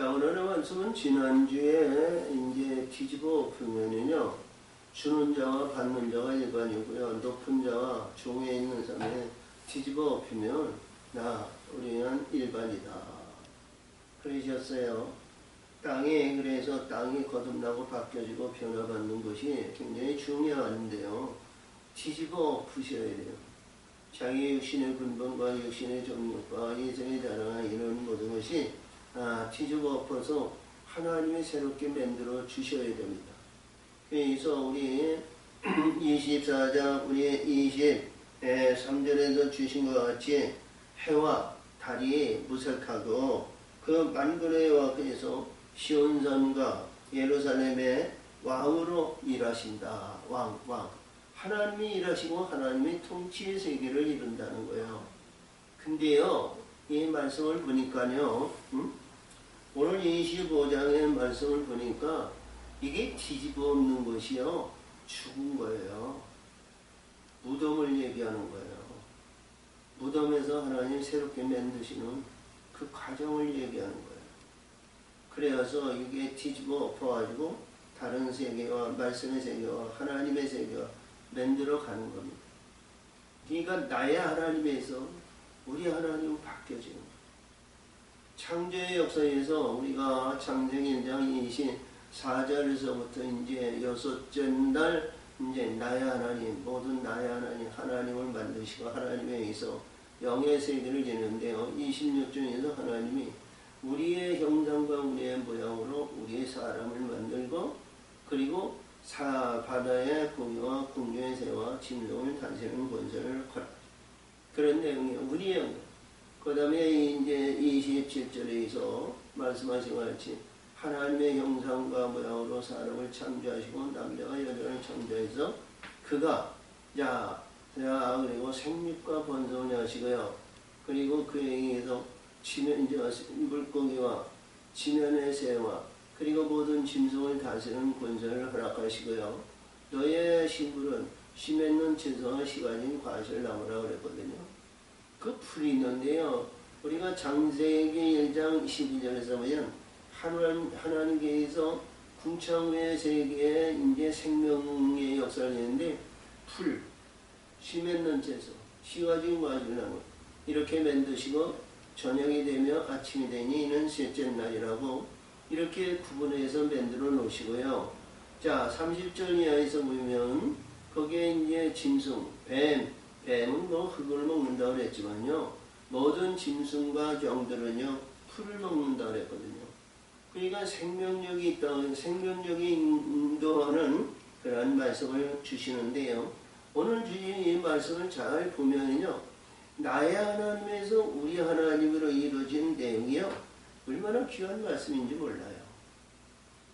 자, 오늘의 말씀은 지난주에 이제 뒤집어 보면은요, 주는 자와 받는 자가 일반이고요, 높은 자와 종에 있는 사람에 뒤집어 보면 우리는 일반이다. 그러셨어요. 그래서 땅이 거듭나고 바뀌어지고 변화받는 것이 굉장히 중요한데요. 뒤집어 부셔야 돼요. 자기 육신의 근본과 육신의 정욕과 이성의 자랑과 이런 모든 것이 뒤집어 엎어서 하나님이 새롭게 만들어 주셔야 됩니다. 그래서 우리 24장 우리 23절에서 주신 것 같이 해와 달이 무색하고 그 만군의 여호와께서 시온산과 예루살렘의 왕으로 일하신다. 왕. 하나님이 일하시고 하나님이 통치의 세계를 이룬다는 거예요. 근데요, 이 말씀을 보니까요, 오늘 25장의 말씀을 보니까 이게 뒤집어 엎는 것이요, 죽은 거예요. 무덤을 얘기하는 거예요. 무덤에서 하나님 새롭게 만드시는 그 과정을 얘기하는 거예요. 그래서 이게 뒤집어 엎어가지고 다른 세계와 말씀의 세계와 하나님의 세계와 만들어 가는 겁니다. 그러니까 나의 하나님에서 우리 하나님은 바뀌어지는 거예요. 창조의 역사에서 우리가 창세기 1장 24절에서부터 이제 여섯째 날 이제 나의 하나님, 모든 나의 하나님을 만드시고 하나님에 의해서 영의 세계를 지는데요. 26장에서 하나님이 우리의 형상과 우리의 모양으로 우리의 사람을 만들고 그리고 바다의 고기와 궁중의 새와 짐승을 다스리는 권세를 허락. 그런 내용이에요. 우리의 영광. 그 다음에 이제 27절에서 말씀하신 것 같이 하나님의 형상과 모양으로 사람을 창조하시고 남자와 여자를 창조해서 그가 그리고 생육과 번성을 하시고요. 그리고 그에 의해서 물고기와 지면의 새와 그리고 모든 짐승을 다스리는 권세를 허락하시고요. 너의 신분은 씨 맺는 채소와 씨 가진 과실을 나무라고 그랬거든요. 그 풀이 있는데요. 우리가 창세기 1장 12절에서 보면 하나님께서 궁창의 세계에 이제 생명의 역사를 했는데 풀, 씨 맺는 채소, 씨 가진 과실을 나무 이렇게 만드시고 저녁이 되며 아침이 되니 이는 셋째 날이라고 이렇게 구분해서 만들어 놓으시고요. 자, 30절 이하에서 보면 거기에 이제 짐승, 뱀은 뭐 흙을 먹는다고 그랬지만요. 모든 짐승과 종들은요 풀을 먹는다고 그랬거든요. 그러니까 생명력이 있다, 생명력이 인도하는 그런 말씀을 주시는데요. 오늘 주신 이 말씀을 잘 보면요. 나의 하나님에서 우리 하나님으로 이루어진 내용이요. 얼마나 귀한 말씀인지 몰라요.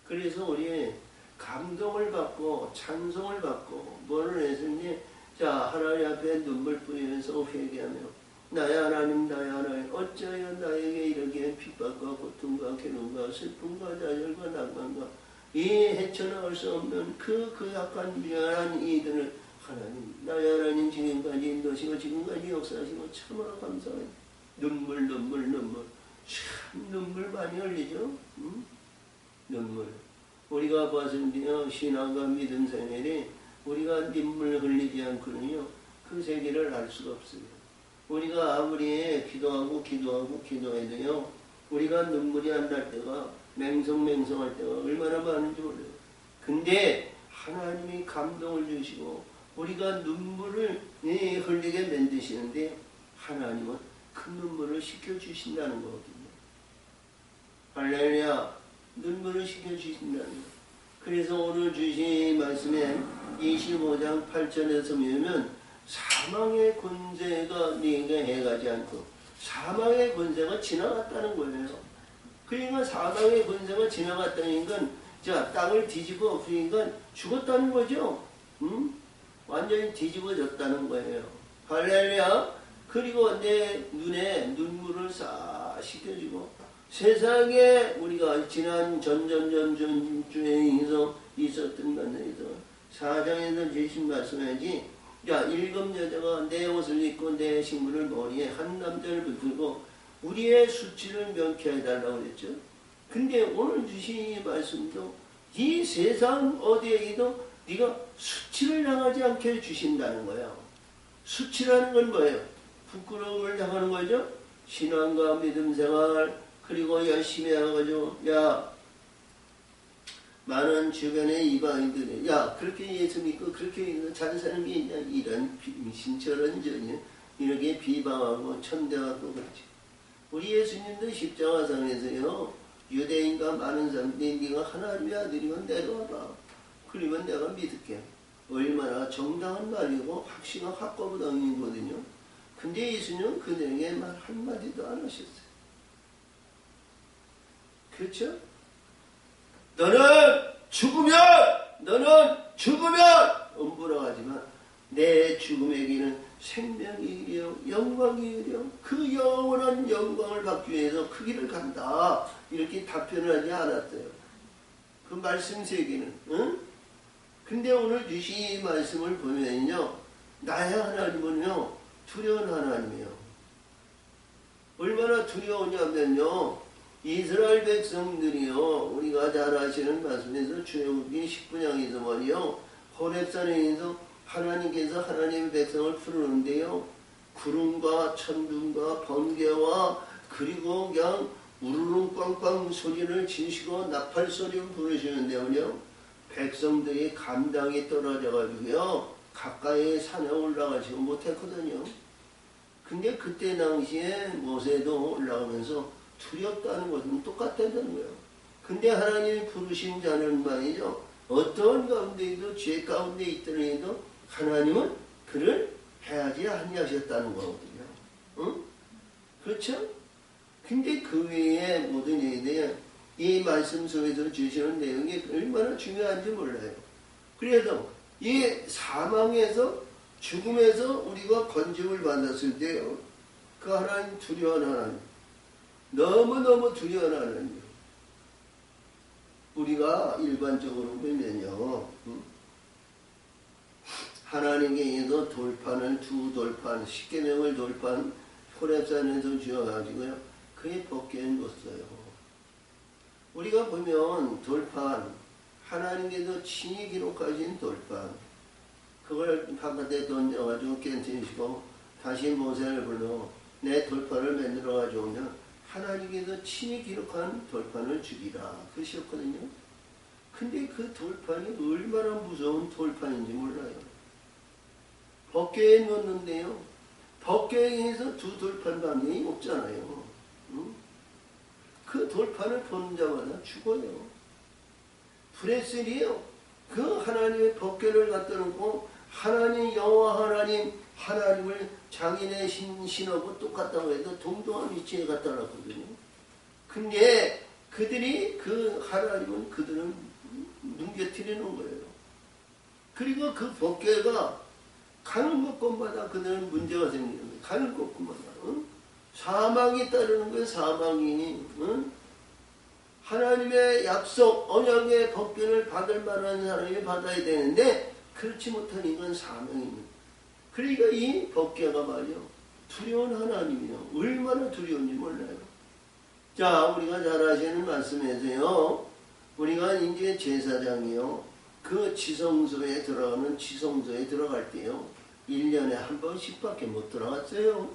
그래서 우리 감동을 받고 찬송을 받고 뭐를 했으니 하나님 앞에 눈물 뿌리면서 회개하며 나의 하나님 어찌하여 나에게 이렇게 핍박과 고통과 괴로움과 슬픔과 좌절과 낭만과 이 헤쳐나올 수 없는 그 약한 미안한 이들을 하나님 나의 하나님 지금까지 인도시고 지금까지 역사하시고 참으로 감사해요. 눈물 참 눈물 많이 흘리죠. 눈물. 우리가 봤을 때요 신앙과 믿음 생활에 우리가 눈물 흘리지 않고는요 그 세계를 알 수가 없어요. 우리가 아무리 기도해도요 우리가 눈물이 안 날 때가 맹성할 때가 얼마나 많은지 몰라요. 근데 하나님이 감동을 주시고 우리가 눈물을 흘리게 만드시는데 하나님은 그 눈물을 식혀주신다는 거거든요. 할렐루야. 눈물을 식혀주신다는 거. 그래서 오늘 주신 말씀에 25장 8절에서 보면 사망의 권세가 네게 해가지 않고 사망의 권세가 지나갔다는 거예요. 그러니까 사망의 권세가 지나갔다는 건 땅을 뒤집어 엎으니까 죽었다는 거죠. 완전히 뒤집어졌다는 거예요. 할렐루야. 그리고 내 눈에 눈물을 싹 씻겨주고 세상에 우리가 지난 전주에 있었던 것에서 4장에서 주신 말씀하지 일곱 여자가 내 옷을 입고 내 신부를 머리에 한 남자를 붙들고 우리의 수치를 명쾌해달라고 그랬죠. 근데 오늘 주신 이 말씀도 이 세상 어디에도 네가 수치를 당하지 않게 주신다는 거예요. 수치라는 건 뭐예요? 부끄러움을 당하는 거죠. 신앙과 믿음 생활 그리고 열심히 해가지고 야 많은 주변의 이방인들이 야 그렇게 예수 믿고 그렇게 잘 사는 게 있냐 이런 신처럼 전혀 이렇게 비방하고 천대하고 그렇지. 우리 예수님도 십자가상에서요 유대인과 많은 사람들이 네가 하나님의 아들이면 내려와봐. 그러면 내가 믿을게. 얼마나 정당한 말이고 확신한 확거부당이거든요. 근데 예수님은 그들에게 말 한마디도 안 하셨어요. 그렇죠? 너는 죽으면 엄불하지만 내 죽음에게는 생명이요 영광이요 그 영원한 영광을 받기 위해서 그 길을 간다. 이렇게 답변을 하지 않았어요. 그 말씀 세계는. 응? 근데 오늘 주신 이 말씀을 보면요. 나의 하나님은요. 두려운 하나님이에요. 얼마나 두려우냐면요. 이스라엘 백성들이요. 우리가 잘 아시는 말씀에서 출애굽기 19장에서 말이요. 호렙산에서 하나님께서 하나님의 백성을 부르는데요. 구름과 천둥과 번개와 그리고 그냥 우르릉 꽝꽝 소리를 지시고 나팔 소리를 부르시는데요. 백성들이 감당이 떨어져가지고요. 가까이 산에 올라가지 못했거든요. 근데 그때 당시에 모세도 올라가면서 두렵다는 것은 똑같다는 거예요. 근데 하나님이 부르신 자는 말이죠. 어떤 가운데에도 죄 가운데 있더라도 하나님은 그를 해하지 아니하셨다는 거거든요. 응? 그렇죠? 근데 그 외에 모든 일에 대한 이 말씀 속에서 주시는 내용이 얼마나 중요한지 몰라요. 그래서 이 사망에서 죽음에서 우리가 건짐을 받았을 때요. 그 하나님 두려운 하나님. 너무너무 두려운 하나님. 우리가 일반적으로 보면요. 하나님께 의해서 돌판을 두 돌판, 십계명을 돌판 호렙산에서 지어가지고요. 그의 벗겨 놓았어요. 우리가 보면 돌판, 하나님께서 친히 기록하신 돌판, 그걸 바깥에 던져가지고 깨뜨리시고 다시 모세를 불러 내 돌판을 만들어가지고 오면 하나님께서 친히 기록한 돌판을 주기라 그러셨거든요. 근데 그 돌판이 얼마나 무서운 돌판인지 몰라요. 법궤에 놓는데요. 법궤에서 두 돌판 방향이 없잖아요. 응? 그 돌판을 보는 자마다 죽어요. 브레슬이요. 그 하나님의 법궤를 갖다 놓고 하나님 여호와 하나님을 장인의 신하고 똑같다고 해도 동등한 위치에 갖다 놨거든요. 근데 그들이 그 하나님은 그들은 뭉개뜨리는 거예요. 그리고 그 법궤가 가는 곳마다 그들은 문제가 생기는 거예요. 가는 곳마다. 응? 사망이 따르는 거예요. 사망이. 응? 하나님의 약속, 언약의 법궤를 받을 만한 사람이 받아야 되는데 그렇지 못하니까 사망입니다. 그러니까 이 법궤가 말이요. 두려운 하나님이요. 얼마나 두려운지 몰라요. 자, 우리가 잘 아시는 말씀에서요. 우리가 이제 제사장이요. 그 지성소에 들어갈 때요. 1년에 한 번씩밖에 못 들어갔어요.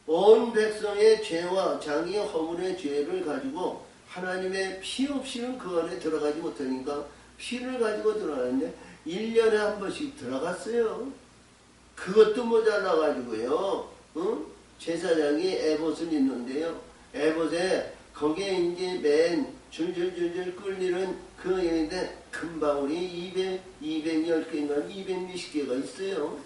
온 백성의 죄와 자기 허물의 죄를 가지고 하나님의 피 없이는 그 안에 들어가지 못하니까 피를 가지고 들어가는데 1년에 한 번씩 들어갔어요. 그것도 모자라가지고요. 제사장이 에봇을 입는데요. 에봇에 거기에 이제 맨 줄줄줄줄 끌리는 그 얘인데 큰 방울이 210개인가 220개가 있어요.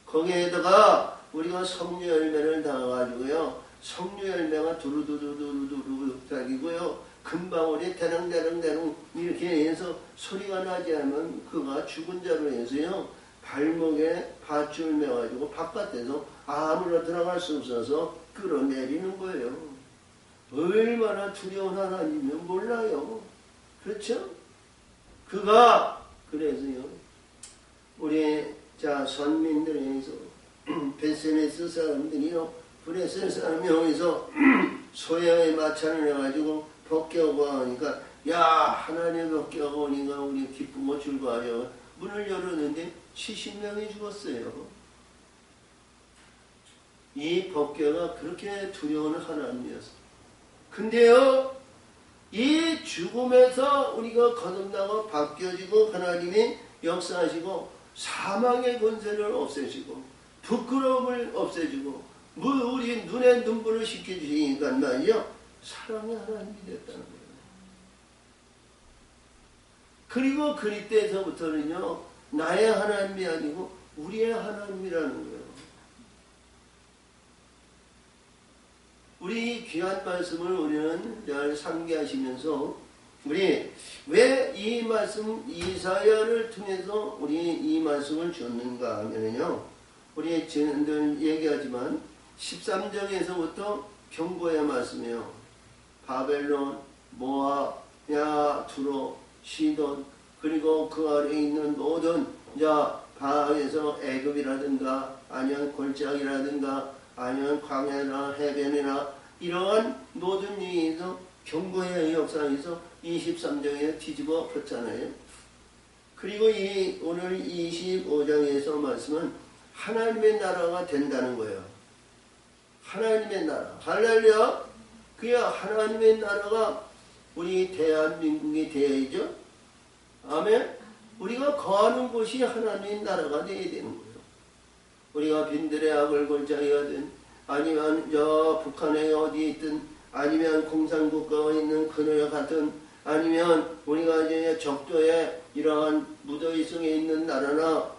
거기에다가 우리가 석류 열매를 담아가지고요. 석류 열매가 두루두루두루두루 달리고요. 금방울이 대릉대릉대릉 이렇게 해서 소리가 나지 않으면 그가 죽은 자로 해서요. 발목에 밧줄 매가지고 바깥에서 아무나 들어갈 수 없어서 끌어내리는 거예요. 얼마나 두려운 하나님이면 몰라요. 그렇죠? 그가 그래서요. 우리 선민들에서 베세메스 사람들이요. 브레셀 사람이 여기서 소야의 마찬을 해가지고 벗겨오고 하니까 야 하나님 벗겨오고 오니까 우리 기쁘고 즐거워하여 문을 열었는데 70명이 죽었어요. 이 법궤가 그렇게 두려운 하나님이었어요. 근데요, 이 죽음에서 우리가 거듭나고 바뀌어지고 하나님이 역사하시고 사망의 권세를 없애시고 부끄러움을 없애주고 우리 눈에 눈물을 씻겨주시니까 말이요, 사랑의 하나님이 됐다는 거예요. 그리고 그리때에서부터는요, 나의 하나님이 아니고 우리의 하나님이라는 거예요. 우리 귀한 말씀을 우리는 늘 상기하시면서 우리 왜 이 말씀 이사야를 통해서 우리 이 말씀을 줬는가 하면요, 우리 늘 얘기하지만 13장에서부터 경고의 말씀이에요. 바벨론, 모압, 두로, 시돈, 그리고 그 아래에 있는 모든 바에서 애굽이라든가 아니면 골짜기라든가 아니면 광야나 해변이나 이러한 모든 일에서 경고의 역사에서 23장에 뒤집어 폈잖아요. 그리고 오늘 25장에서 말씀은 하나님의 나라가 된다는 거예요. 하나님의 나라. 할렐루야. 그야 하나님의 나라가 우리 대한민국이 되어야죠. 아멘. 우리가 거하는 곳이 하나님의 나라가 되어야 되는 거예요. 우리가 빈들의 악을 골짜기가든 아니면 북한에 어디 있든 아니면 공산국가가 있는 그늘 같은 아니면 우리가 이제 적도에 이러한 무더위성에 있는 나라나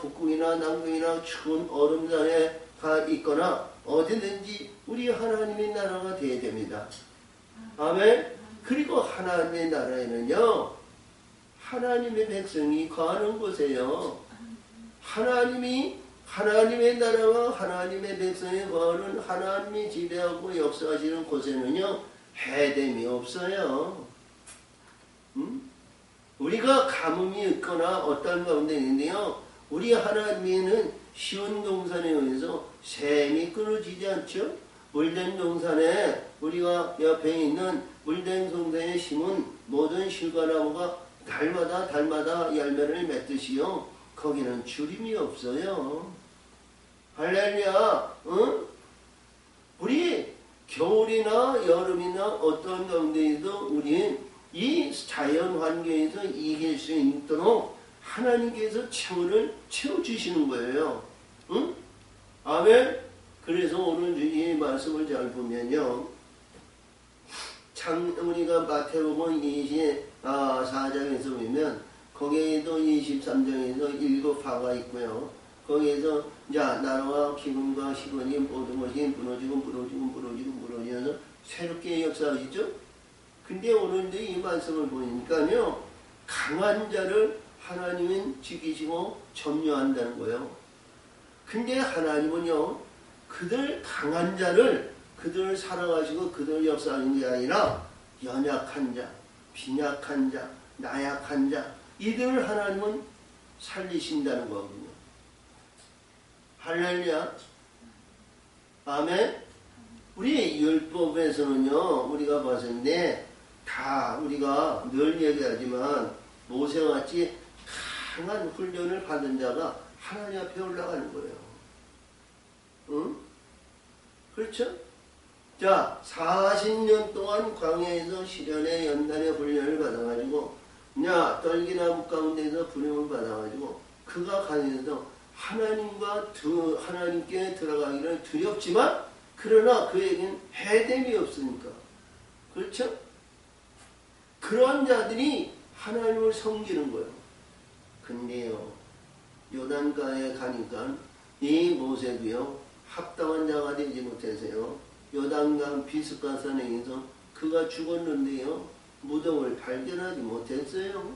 북극이나 남극이나 추운 얼음산에 가 있거나 어디든지 우리 하나님의 나라가 되어야 됩니다. 아멘. 그리고 하나님의 나라에는요, 하나님의 백성이 거하는 곳이에요. 하나님의 나라와 하나님의 백성이 거하는 하나님이 지배하고 역사하시는 곳에는요, 해됨이 없어요. 우리가 가뭄이 있거나 어떤 가운데 있는데요, 우리 하나님에는 시온 동산에 의해서 샘이 끊어지지 않죠. 물된 동산에 우리가 옆에 있는 물된 동산에 심은 모든 실과나무가 달마다 열매를 맺듯이요, 거기는 주림이 없어요. 할렐루야. 응? 우리 겨울이나 여름이나 어떤 가운데에도 우리 이 자연 환경에서 이길 수 있도록 하나님께서 채워주시는 거예요. 응? 아멘. 그래서 오늘 이 말씀을 잘 보면요, 우리가 마태복음 24장에서 보면 거기에도 23장에서 7파가 있고요. 거기에서 나라와 기근과 시건이 모든 것이 무너지면서 새롭게 역사하시죠. 근데 오늘도 이 말씀을 보니까요, 강한 자를 하나님은 지키시고 점유한다는 거예요. 근데 하나님은요, 그들 강한 자를 그들을 사랑하시고 그들을 역사하는 게 아니라 연약한 자, 빈약한 자, 나약한 자, 이들을 하나님은 살리신다는 거거든요. 할렐루야. 아멘. 우리 율법에서는요, 우리가 봤는데 다 우리가 늘 얘기하지만 모세같이 강한 훈련을 받은 자가 하나님 앞에 올라가는 거예요. 응? 그렇죠? 자, 40년 동안 광야에서 시련의 연단의 훈련을 받아가지고 떨기나무 가운데서 부름을 받아가지고 그가 가면서 하나님께 들어가기는 두렵지만 그러나 그에게는 해됨이 없으니까. 그렇죠? 그런 자들이 하나님을 섬기는 거예요. 근데요, 요단가에 가니까 이 모세도요, 합당한 자가 되지 못해서요, 요단강 비스가산에서 그가 죽었는데요, 무덤을 발견하지 못했어요.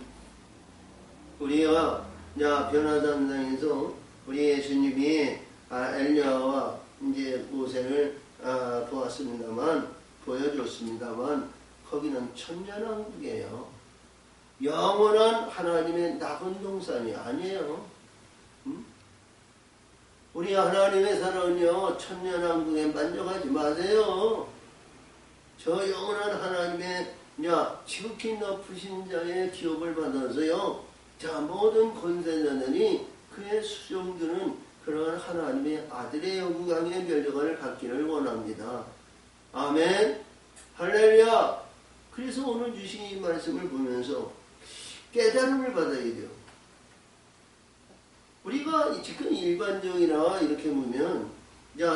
우리가 변화산상에서 우리 예수님이 엘리야와 이제 모세를 보여줬습니다만 거기는 천년왕국이에요. 영원한 하나님의 낙원 동산이 아니에요. 우리 하나님의 사랑은요, 천년왕국에 만족하지 마세요. 저 영원한 하나님의 지극히 높으신 자의 기업을 받아서요. 자, 모든 권세자들이 그의 수종들은 그러한 하나님의 아들의 영광의 면류관을 받기를 원합니다. 아멘. 할렐루야. 그래서 오늘 주신 이 말씀을 보면서 깨달음을 받아야 돼요. 우리가 지금 일반적이나 이렇게 보면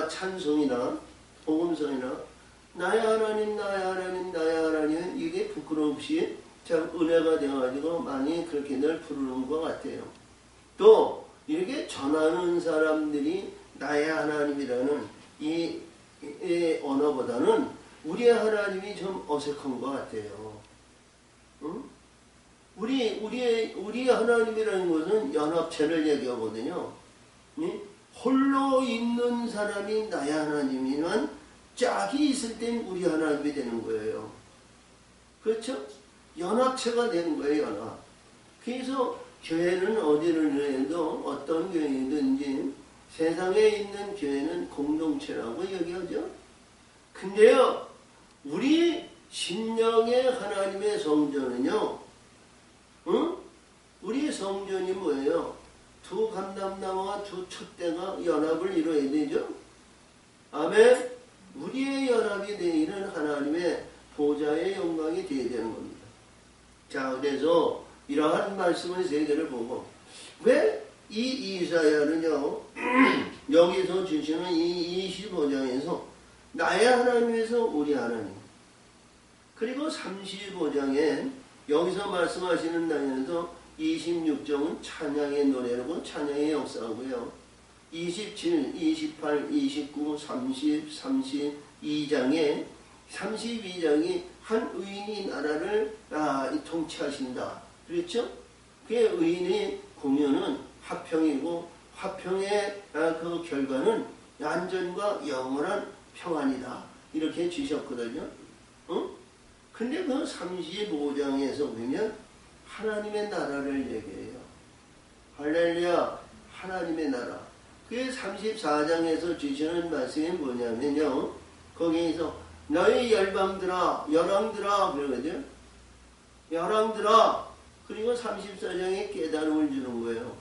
찬송이나 복음성이나 나의 하나님 나의 하나님 나의 하나님 이게 부끄러움없이 참 은혜가 되어가지고 많이 그렇게들 부르는 것 같아요. 또 이렇게 전하는 사람들이 나의 하나님이라는 이 언어보다는 우리의 하나님이 좀 어색한 것 같아요. 응? 우리의 하나님이라는 것은 연합체를 얘기하거든요. 홀로 있는 사람이 나의 하나님이면 짝이 있을 땐 우리 하나님이 되는 거예요. 그렇죠? 연합체가 되는 거예요, 연합. 그래서 교회는 어디를 해도 어떤 교회든지 세상에 있는 교회는 공동체라고 얘기하죠. 근데요, 우리 심령의 하나님의 성전은요, 우리 성전이 뭐예요? 두 감람나무와 두 촛대가 연합을 이루어야 되죠. 아멘. 우리의 연합이 되는 하나님의 보좌의 영광이 되어야 되는 겁니다. 자, 그래서 이러한 말씀을 세 개를 보고 왜 이 이사야는요 여기서 주시는 이 25장에서 나의 하나님에서 우리 하나님, 그리고 35장에 여기서 말씀하시는 날에서 26장은 찬양의 노래라고 찬양의 역사고요. 27, 28, 29, 30, 32장에 32장이 한 의인이 나라를 통치하신다. 그렇죠? 그 의인의 공연은 화평이고 화평의 그 결과는 안전과 영원한 평안이다. 이렇게 주셨거든요. 근데 그 35장에서 보면 하나님의 나라를 얘기해요. 할렐루야. 하나님의 나라. 그 34장에서 주시는 말씀이 뭐냐면요. 거기에서 너희 열방들아, 열왕들아 그러거든요. 열왕들아. 그리고 34장에 깨달음을 주는 거예요.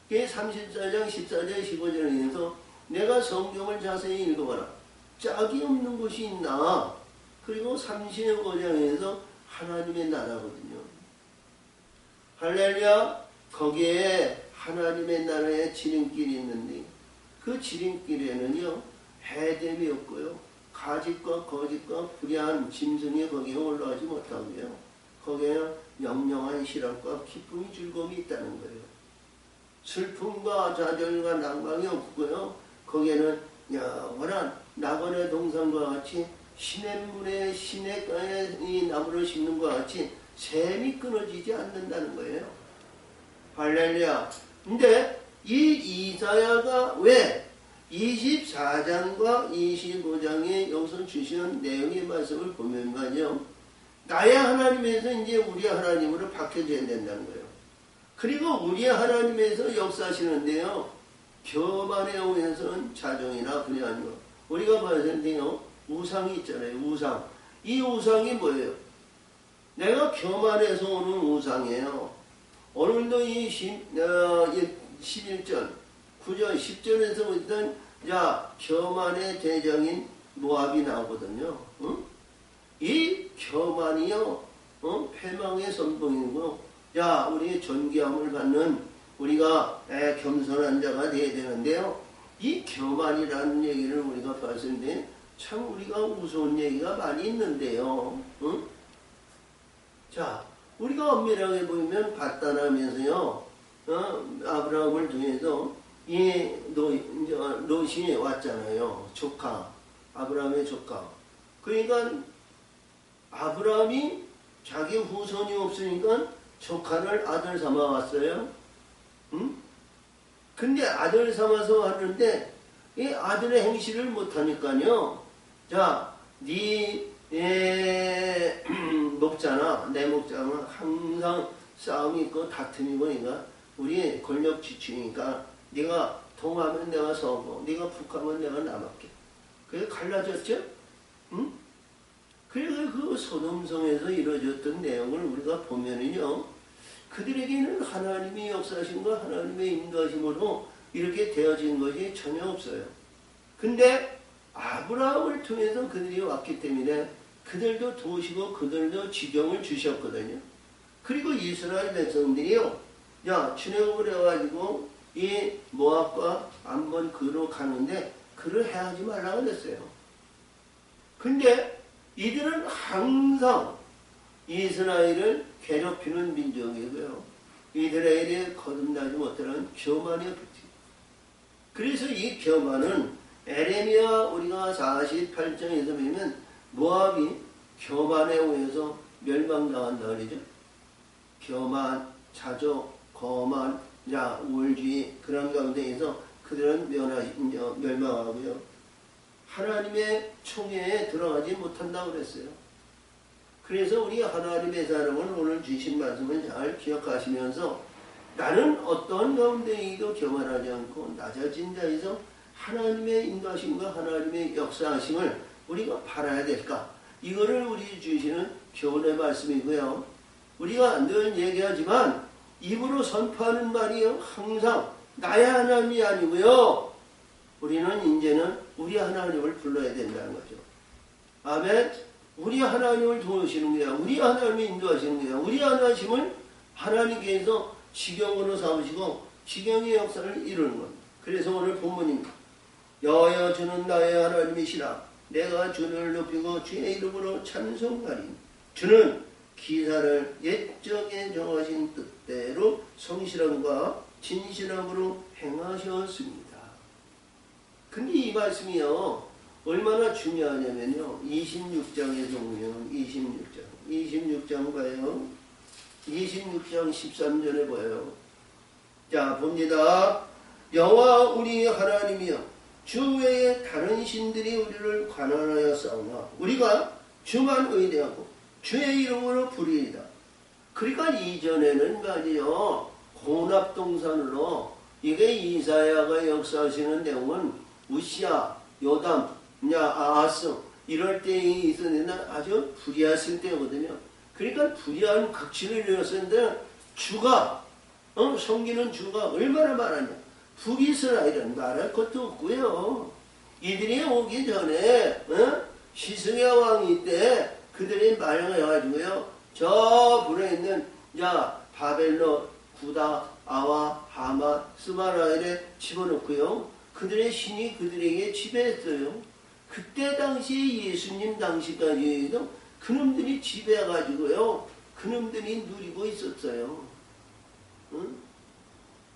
그 34장, 14장, 15장에서 내가 성경을 자세히 읽어봐라. 짝이 없는 곳이 있나? 그리고 35장에서 하나님의 나라거든요. 할렐루야. 거기에 하나님의 나라의 지름길이 있는데 그 지름길에는요 해됨이 없고요 가짓과 거짓과 불의한 짐승이 거기에 올라가지 못하고요 거기에 영영한 실학과 기쁨이 즐거움이 있다는 거예요. 슬픔과 좌절과 낭망이 없고요 거기에는 영원한 낙원의 동산과 같이 시냇물에 시냇가에 이 나무를 심는 것 같이 샘이 끊어지지 않는다는 거예요. 할렐루야. 근데 이 이사야가 왜 24장과 25장에 여기서 주시는 내용의 말씀을 보면 말이요. 나의 하나님에서 이제 우리 하나님으로 바뀌어져야 된다는 거예요. 그리고 우리 하나님에서 역사하시는데요. 교만에 오면서는 자정이나 불의한 것. 우리가 봐야 되는데요. 우상이 있잖아요. 우상. 이 우상이 뭐예요? 내가 교만에서 오는 우상이에요. 오늘도 이 11절, 9절, 10절에서 보던 교만의 대장인 모압이 나오거든요. 응? 이 교만이요, 패망의 선봉이고, 우리의 존귀함을 받는 우리가 겸손한 자가 되어야 되는데요. 이 교만이라는 얘기를 우리가 봤을 때 참 우리가 우스운 얘기가 많이 있는데요. 응? 자, 우리가 엄밀하게 보면 바다나면서요, 아브라함을 통해서 이 롯이 왔잖아요. 조카, 아브라함의 조카. 그러니까 아브라함이 자기 후손이 없으니까 조카를 아들 삼아 왔어요. 응? 근데 아들 삼아서 왔는데 이 아들의 행실을 못하니까요. 자, 네 목자나 내 목자는 항상 싸움이 있고 다툼이 있고 그러니까 우리 권력 지추니까 네가 동하면 내가 서고 네가 북하면 내가 남할게. 그래서 갈라졌죠? 응? 그래 그 소돔성에서 이루어졌던 내용을 우리가 보면은요, 그들에게는 하나님의 역사심과 하나님의 인도하심으로 이렇게 되어진 것이 전혀 없어요. 근데 아브라함을 통해서 그들이 왔기 때문에 그들도 도우시고 그들도 지경을 주셨거든요. 그리고 이스라엘 백성들이요, 야, 출애굽을 해가지고 이 모압과 암몬 그로 가는데 그를 해하지 말라고 그랬어요. 근데 이들은 항상 이스라엘을 괴롭히는 민족이고요. 이스라엘이 거듭나지 못하는 교만이 붙지. 그래서 이 교만은 에레미야 우리가 48장에서 보면 모압이 교만에 의해서 멸망당한다 그러죠. 교만, 자족, 거만, 우월주의 그런 가운데에서 그들은 멸망하고요. 하나님의 총회에 들어가지 못한다고 그랬어요. 그래서 우리 하나님의 사람은 오늘 주신 말씀을 잘 기억하시면서 나는 어떤 가운데에도 교만하지 않고 낮아진 자에서 하나님의 인도하심과 하나님의 역사하심을 우리가 바라야 될까? 이거를 우리 주시는 교훈의 말씀이고요. 우리가 늘 얘기하지만 입으로 선포하는 말이요, 항상 나의 하나님이 아니고요. 우리는 이제는 우리 하나님을 불러야 된다는 거죠. 아멘. 우리 하나님을 도우시는 거야. 우리 하나님이 인도하시는 거야. 우리 하나님을 하나님께서 지경으로 삼으시고 지경의 역사를 이루는 겁니다. 그래서 오늘 본문입니다. 여호와 주는 나의 하나님이시라. 내가 주를 높이고 주의 이름으로 찬송하리니 주는 기사를 옛적에 정하신 뜻대로 성실함과 진실함으로 행하셨습니다. 근데 이 말씀이요, 얼마나 중요하냐면요, 26장에 보면 26장 봐요. 26장 13절에 봐요. 자, 봅니다. 여호와 우리 하나님이여, 주 외에 다른 신들이 우리를 관할하여 싸우나 우리가 주만 의뢰하고 주의 이름으로 부르리이다. 그러니까 이전에는 말이요, 혼합동산으로 이게 이사야가 역사하시는 내용은 우시야, 요담, 아하스 이럴 때에 있었는데 아주 불의했을 때거든요. 그러니까 불의한 극진을 이뤘었는데 주가 섬기는 주가 얼마나 많았냐. 북이스라엘은 말할 것도 없고요. 이들이 오기 전에 시승야 왕이 때 그들이 말해가지고요, 저 불에 있는 바벨론, 구다, 아와, 하마, 스마라엘에 집어넣고요, 그들의 신이 그들에게 지배했어요. 그때 당시 예수님 당시까지도 그놈들이 지배해가지고요, 그놈들이 누리고 있었어요. 응?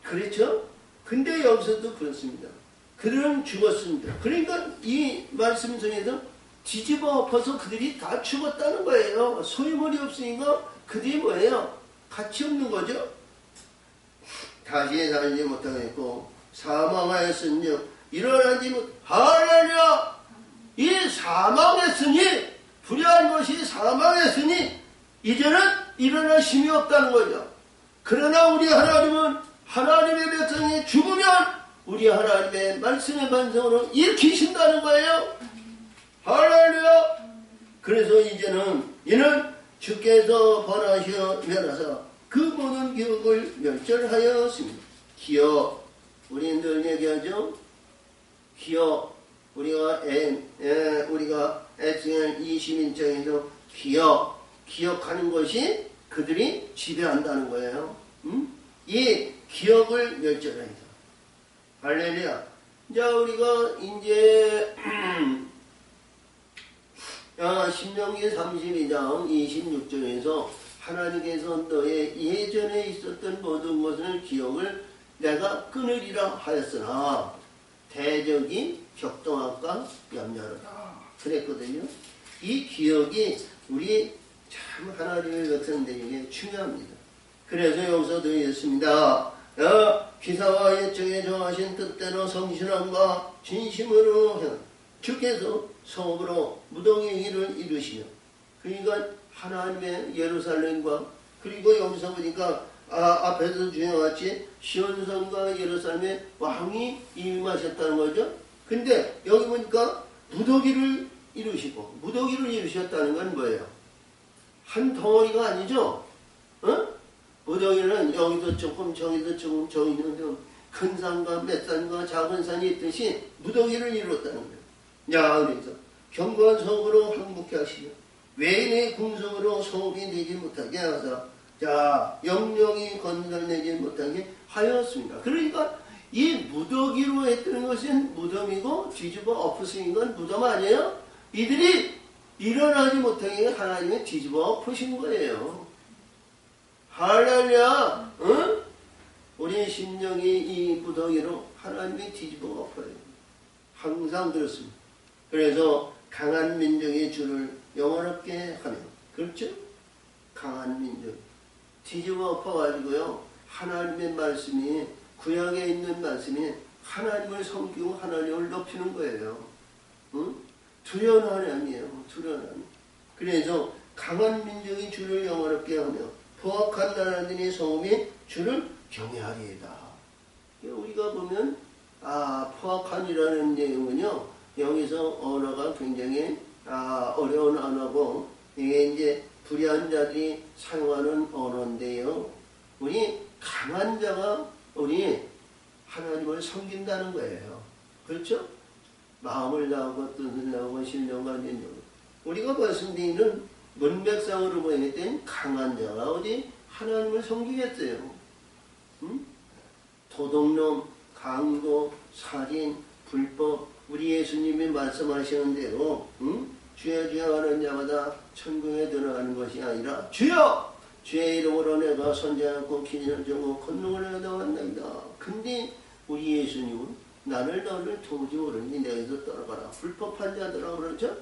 그렇죠? 근데 여기서도 그렇습니다. 그들은 죽었습니다. 그러니까 이 말씀 중에서 뒤집어 엎어서 그들이 다 죽었다는 거예요. 소유물이 없으니까 그들이 뭐예요? 가치 없는 거죠. 다시 살지 못하겠고 사망하였으니 일어나지 못. 할렐루야! 이 사망했으니, 불의한 것이 사망했으니 이제는 일어날 힘이 없다는 거죠. 그러나 우리 하나님은 하나님의 백성이 죽으면 우리 하나님의 말씀의 반성으로 일으키신다는 거예요. 할렐루야! 그래서 이는 주께서 번하시어 멸하사 그 모든 기억을 멸절하였습니다. 기억, 우리 늘 얘기하죠. 기억, 우리가 에스겔 21장에서 기억하는 것이 그들이 지배한다는 거예요. 이 기억을 멸절하다. 할렐루야. 자, 우리가 이제 신명기 32장 26절에서 하나님께서 너의 예전에 있었던 모든 것을 기억을 내가 끊으리라 하였으나 대적이 격동할까 염려하라 그랬거든요. 이 기억이 우리 참 하나님의 백성들에게 중요합니다. 그래서 여기서 드렸습니다. 기사와 예정에 정하신 뜻대로 성실함과 진심으로 행 주께서 성읍으로 무덤의 일을 이루시며, 그러니까 하나님의 예루살렘과, 그리고 여기서 보니까 앞에서 주행같이 시온성과 예루살렘에 왕이 임하셨다는 거죠. 근데 여기 보니까 무더기를 이루시고, 무더기를 이루셨다는 건 뭐예요? 한 덩어리가 아니죠. 어? 무더기는 여기도 조금 저기도 조금 저기는 좀 큰 산과 몇 산과 작은 산이 있듯이 무더기를 이루었다는 거예요. 야, 그래서 견고한 성으로 항복케 하시며 외인의 궁성으로 소업이 되지 못하게 하사 자 영영이 건설되지 못하게 하였습니다. 그러니까 이 무더기로 했던 것은 무덤이고 뒤집어 엎으신 건 무덤 아니에요? 이들이 일어나지 못하게 하나님이 뒤집어 엎으신 거예요. 할렐루야! 응? 우리 심령이 이 무더기로 하나님이 뒤집어 엎어요. 항상 그렇습니다. 그래서 강한 민족의 주를 영원롭게 하며 그렇죠? 강한 민족 뒤집어 엎어가지고요. 하나님의 말씀이 구약에 있는 말씀이 하나님을 섬기고 하나님을 높이는 거예요. 응? 두려운 하나님이에요. 두려운 하나님. 그래서 강한 민족이 주를 영원롭게 하며 포악한 나라들의 성읍이 주를 경외하리이다. 우리가 보면 포악한이라는 내용은요. 여기서 언어가 굉장히 어려운 언어고 이게 이제 불의한 자들이 사용하는 언어인데요. 우리 강한 자가 우리 하나님을 섬긴다는 거예요. 그렇죠? 마음을 다하고 뜻을 다하고 신령과 인정으로 우리가 말씀드리는 문맥상으로 보일 땐 강한 자가 어디 하나님을 섬기겠어요. 응? 도둑놈, 강도, 살인, 불법 우리 예수님이 말씀하시는 대로 주여 주여 하는 자마다 천국에 들어가는 것이 아니라 주여! 주의 이름으로 내가 선지하고 기인을 정고 권능을 얻어왔나이다. 근데 우리 예수님은 나를 너를 도무지 모르니 내게서 떠나가라. 불법한 자들아 그러죠?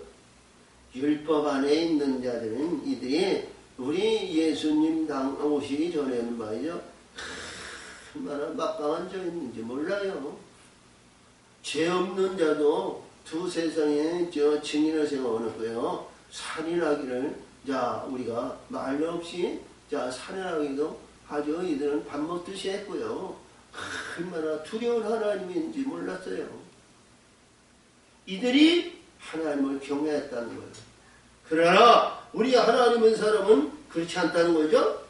율법 안에 있는 자들은 이들이 우리 예수님 당 오시기 전에는 말이죠. 얼마나 막강한 자 있는지 몰라요. 죄 없는 자도 두 세상에 증인을 세워놓고요. 살인하기를 우리가 말 없이 살인하기도 아주 이들은 밥 먹듯이 했고요. 얼마나 두려운 하나님인지 몰랐어요. 이들이 하나님을 경외했다는 거예요. 그러나 우리 하나님의 사람은 그렇지 않다는 거죠.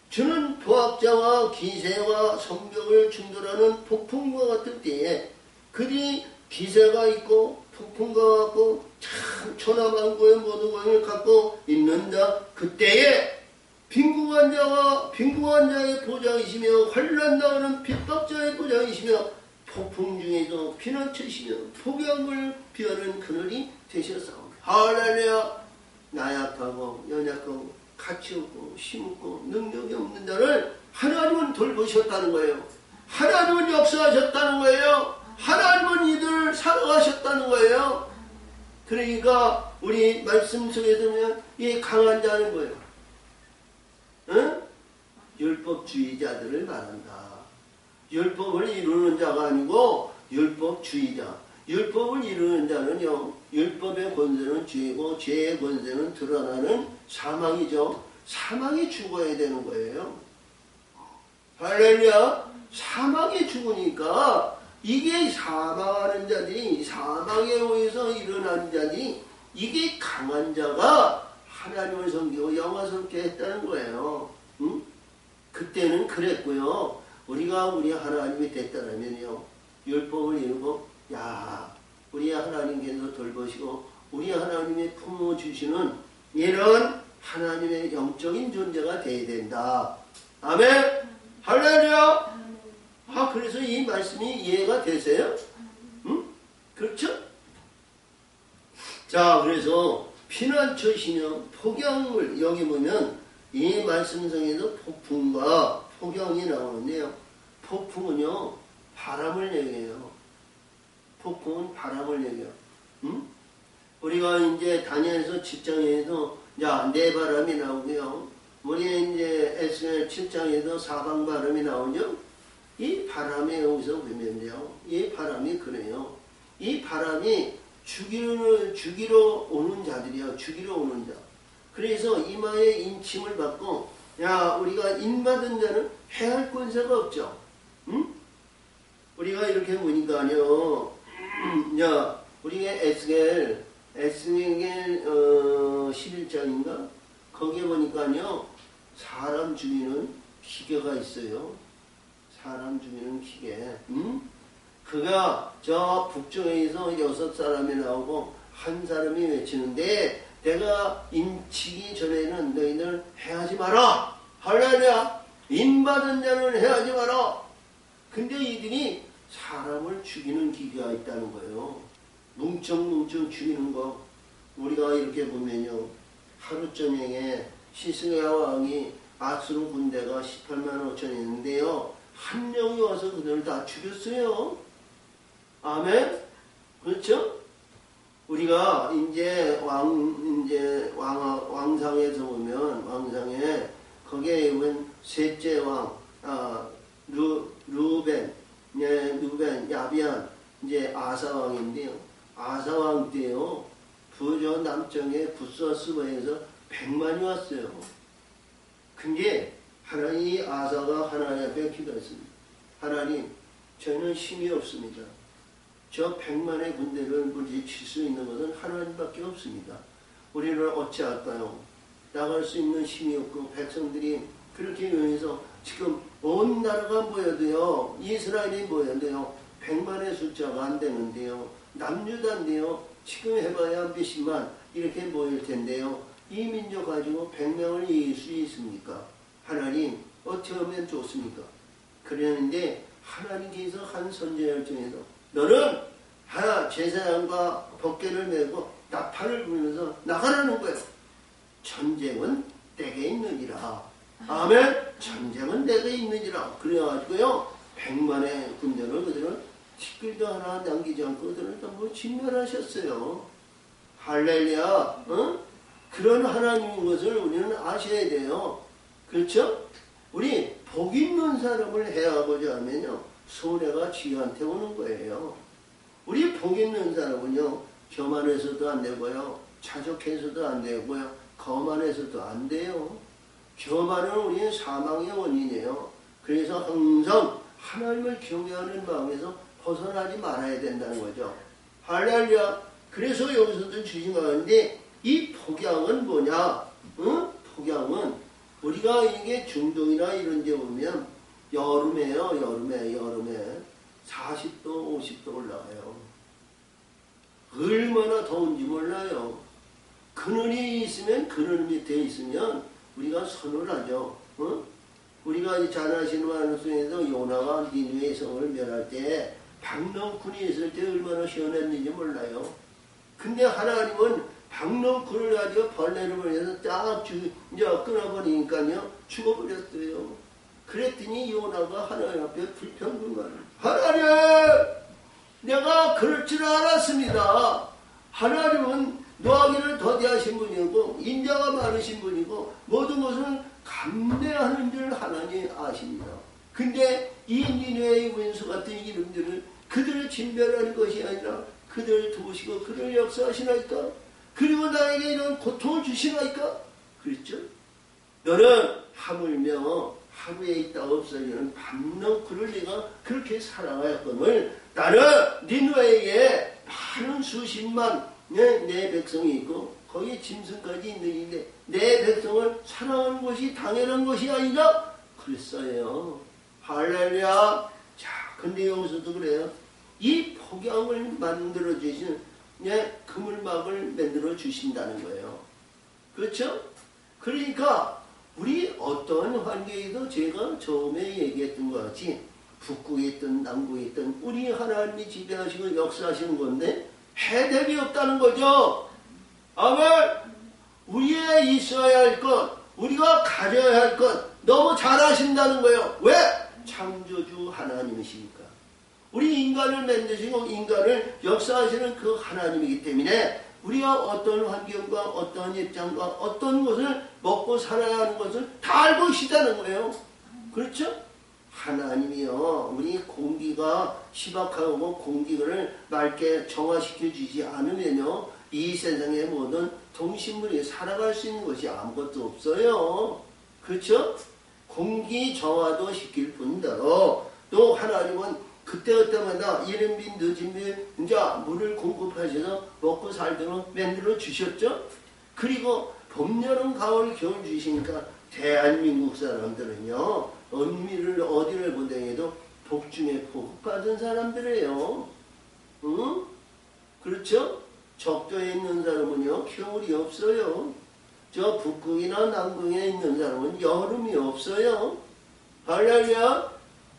주는 도학자와 기세와 성경을 충돌하는 폭풍과 같을 때에 그들이 기세가 있고 폭풍과 같고 참 천하만고의 모든 권을 갖고 있는다. 그때에 빈궁한 자와 빈궁한 자의 보장이시며 환난 나오는 핍박자의 보장이시며 폭풍 중에도 피난처시며 폭염을 비하는 그늘이 되셨사옵니다. 할렐루야. 나약하고 연약하고 가치 없고 힘없고 능력이 없는 자를 하나님은 돌보셨다는 거예요. 하나님은 역사하셨다는 거예요. 하나님은 이들을 사랑하셨다는 거예요. 그러니까 우리 말씀 속에 보면 이 강한 자는 거예요. 응? 율법주의자들을 말한다. 율법을 이루는 자가 아니고 율법주의자. 율법을 이루는 자는요. 율법의 권세는 죄고 죄의 권세는 드러나는 사망이죠. 사망이 죽어야 되는 거예요. 할렐루야. 사망이 죽으니까 이게 사망하는 자들이 사망에 의해서 일어나는 자들이 이게 강한 자가 하나님을 섬기고 영화스럽게 했다는 거예요. 응? 그때는 그랬고요. 우리가 우리 하나님이 됐다면요. 율법을 이루고 우리 하나님께서 돌보시고 우리 하나님이 품어주시는 이런 하나님의 영적인 존재가 되어야 된다. 아멘. 할렐루야. 그래서 이 말씀이 이해가 되세요? 응? 그렇죠? 자, 그래서 피난처시며 폭염을 여기 보면 이 말씀성에도 폭풍과 폭염이 나오는데요. 폭풍은요 바람을 얘기해요. 폭풍은 바람을 얘기해요. 응? 우리가 이제 다니엘서 7장에서 내 바람이 나오고요. 우리 이제 에스겔 7장에서 사방 바람이 나오죠. 이 바람에 여기서 보면요. 이 바람이 그래요. 이 바람이 죽이러 오는 자들이야. 죽이러 오는 자. 그래서 이마에 인침을 받고 우리가 인받은 자는 해할 권세가 없죠. 응? 우리가 이렇게 보니까요. 우리가 에스겔 11장인가? 거기에 보니까요, 사람 죽이는 기계가 있어요. 사람 죽이는 기계. 그가 저 북쪽에서 6사람이 나오고 한 사람이 외치는데, 내가 인치기 전에는 너희들 해하지 마라. 할렐루야. 인받은 자는 해하지 마라. 근데 이들이 사람을 죽이는 기계가 있다는 거예요. 뭉청뭉청 죽이는 거. 우리가 이렇게 보면요, 하루 저녁에 시스야 왕이 아수르 군대가 18만 5천이 있는데요, 한 명이 와서 그들을 다 죽였어요. 아멘? 그렇죠? 우리가 이제 왕상에서 보면, 왕상에 거기에 보면 셋째 왕, 루벤, 야비안, 이제 아사 왕인데요. 아사 왕 때요, 부저 남쪽에 부스와스바에서 100만이 왔어요. 근데 하나님이 아사가 하나님 앞에 기도했습니다. 하나님, 저는 힘이 없습니다. 저 100만의 군대를 물리칠 수 있는 것은 하나님밖에 없습니다. 우리를 어찌할까요? 나갈 수 있는 힘이 없고 백성들이 그렇게 요해서 지금 온 나라가 모여도요, 이스라엘이 모여도요, 100만의 숫자가 안 되는데요, 남유다인데요, 지금 해봐야 몇십만 이렇게 모일 텐데요, 이 민족 가지고 100명을 이길 수 있습니까? 하나님, 어떻게 하면 좋습니까? 그랬는데 하나님께서 한 선지자를 통해서 너는 하나 제사장과 법궤를 메고 나팔을 불면서 나가라는 거예요. 전쟁은 내게 있느니라. 아멘. 전쟁은 내게 있느니라. 그래가지고요, 100만의 군대를 그들은 티끌도 하나 남기지 않고 그들은 전부 진멸하셨어요. 할렐루야. 그런 하나님인 것을 우리는 아셔야 돼요. 그렇죠? 우리 복 있는 사람을 해하고자 하면요, 손해가 쥐한테 오는 거예요. 우리 복 있는 사람은요, 교만해서도 안 되고요, 자족해서도 안 되고요, 거만해서도 안 돼요. 교만은 우리는 사망의 원인이에요. 그래서 항상 하나님을 경외하는 마음에서 벗어나지 말아야 된다는 거죠. 할렐루야. 그래서 여기서도 주신 가운데 이 폭양은 뭐냐? 폭양은 우리가 이게 중동이나 이런 데 보면 여름에요. 여름에 40도 50도 올라가요. 얼마나 더운지 몰라요. 그늘이 있으면, 그늘 밑에 있으면 우리가 선을 하죠. 우리가 잘 아시는 말씀에서 요나가 니느웨 성을 멸할 때 박넝쿨이 있을 때 얼마나 시원했는지 몰라요. 근데 하나님은 박넝쿨을 가지고 벌레를 보내서 딱 이제 끊어버리니까요, 죽어버렸어요. 그랬더니 요나가 하나님 앞에 불평불만을, 하나님, 내가 그럴 줄 알았습니다. 하나님은 노하기를 더디하신 분이고 인자가 많으신 분이고 모든 것을 감내하는 줄 하나님 아십니다. 근데 이 니느웨의 원수 같은 이름들을 그들을 진멸하는 것이 아니라 그들을 도우시고 그들을 역사하시나이까? 그리고 나에게 이런 고통을 주시나이까? 그랬죠? 너는 하물며 하루에 있다 없어지는 박넝쿨을 네가 그렇게 사랑하였거늘 나는 니느웨에게 많은 수십만 내 백성이 있고 거기에 짐승까지 있는데 내 백성을 사랑하는 것이 당연한 것이 아니라 그랬어요. 할렐루야. 자, 근데 여기서도 그래요. 이 폭양을 만들어 주신 그물막을 만들어 주신다는 거예요. 그렇죠? 그러니까 우리 어떤 환경에도 제가 처음에 얘기했던 것 같이 북극에 있든 남극에 있든 우리 하나님이 지배하시고 역사하시는 건데 해답이 없다는 거죠. 아멘. 우리에 있어야 할 것, 우리가 가져야 할 것 너무 잘하신다는 거예요. 왜? 창조주 하나님이시니까. 우리 인간을 만드시고 인간을 역사하시는 그 하나님이기 때문에 우리가 어떤 환경과 어떤 입장과 어떤 것을 먹고 살아야 하는 것을 다 알고 계시다는 거예요. 그렇죠? 하나님이요, 우리 공기가 희박하고 공기를 맑게 정화시켜 주지 않으면요, 이 세상의 모든 동식물이 살아갈 수 있는 것이 아무것도 없어요. 그렇죠? 공기 정화도 시킬 뿐더러 또 하나님은 그때그때마다 이른 비 늦은 비 물을 공급하셔서 먹고 살도록 만들어 주셨죠. 그리고 봄, 여름, 가을, 겨울 주시니까 대한민국 사람들은요, 어디를 보더라도 복 중에 복 받은 사람들이에요. 응? 그렇죠? 적도에 있는 사람은요, 겨울이 없어요. 저 북극이나 남극에 있는 사람은 여름이 없어요. 할렐루야!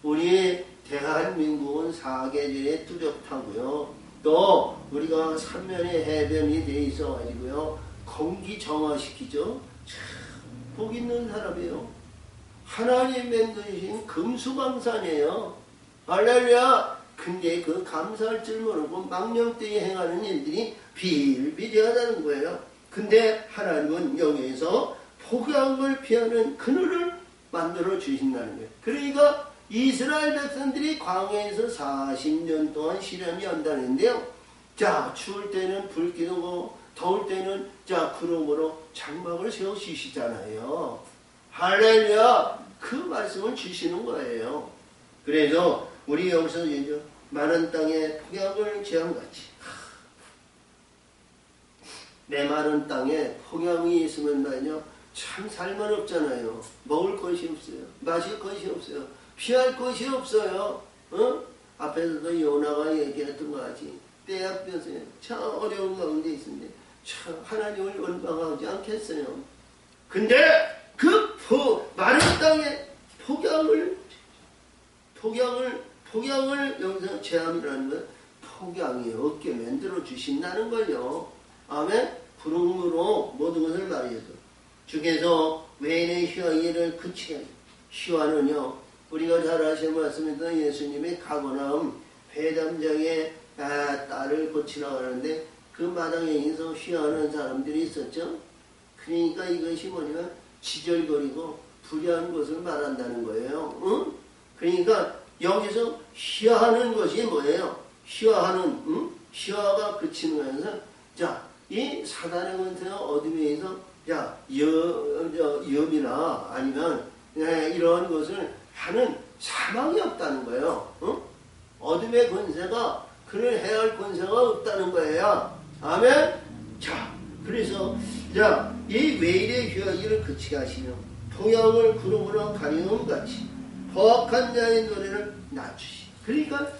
우리 대한민국은 사계절에 뚜렷하고요. 또 우리가 삼면의 해변이 돼 있어가지고요. 공기 정화시키죠. 참 복 있는 사람이에요. 하나님 만드신 금수강산이에요. 할렐루야! 근데 그 감사할 줄 모르고 망령되이 행하는 일들이 비일비재하다는 거예요. 근데 하나님은 여기에서 폭약을 피하는 그늘을 만들어 주신다는 거예요. 그러니까 이스라엘 백성들이 광야에서 40년 동안 시련이 온다는데요. 자, 추울 때는 불 기르고 더울 때는 자, 구름으로 장막을 세워 주시잖아요. 할렐루야! 그 말씀을 주시는 거예요. 그래서 우리 여기서 이제 마른 땅에 폭약을 재앙같이 내 마른 땅에 폭약이 있으면 말이요 참 살만 없잖아요. 먹을 것이 없어요. 마실 것이 없어요. 피할 것이 없어요. 앞에서도 요나가 얘기했던 거 같이 때야뼈서 참 어려운 가운데 있는데 참 하나님을 원망하지 않겠어요. 근데 그 마른 땅에 폭약을 여기서 제함이라는 건 폭약이 없게 만들어 주신다는 거요. 아멘. 부름으로 모든 것을 말해서 주께서 외인의 희화를 그치게 하죠. 희화는요, 우리가 잘 아시는 말씀입니다. 예수님의 가버나움 회담장에 딸을 고치라고 하는데 그 마당에서 희화하는 사람들이 있었죠. 그러니까 이것이 뭐냐면 지절거리고 불의한 것을 말한다는 거예요. 응? 그러니까 여기서 희화하는 것이 뭐예요? 희화가 그치는 거에서 자, 이 사단의 권세가 어둠에 의해서 염이나 아니면 이런 것을 하는 사망이 없다는 거예요. 응? 어둠의 권세가 그를 해할 권세가 없다는 거예요. 아멘? 자, 그래서 이 외일의 휴하기를 그치게 하시며 동양을 구름으로 가리움 같이 포악한 자의 노래를 낮추시. 그러니까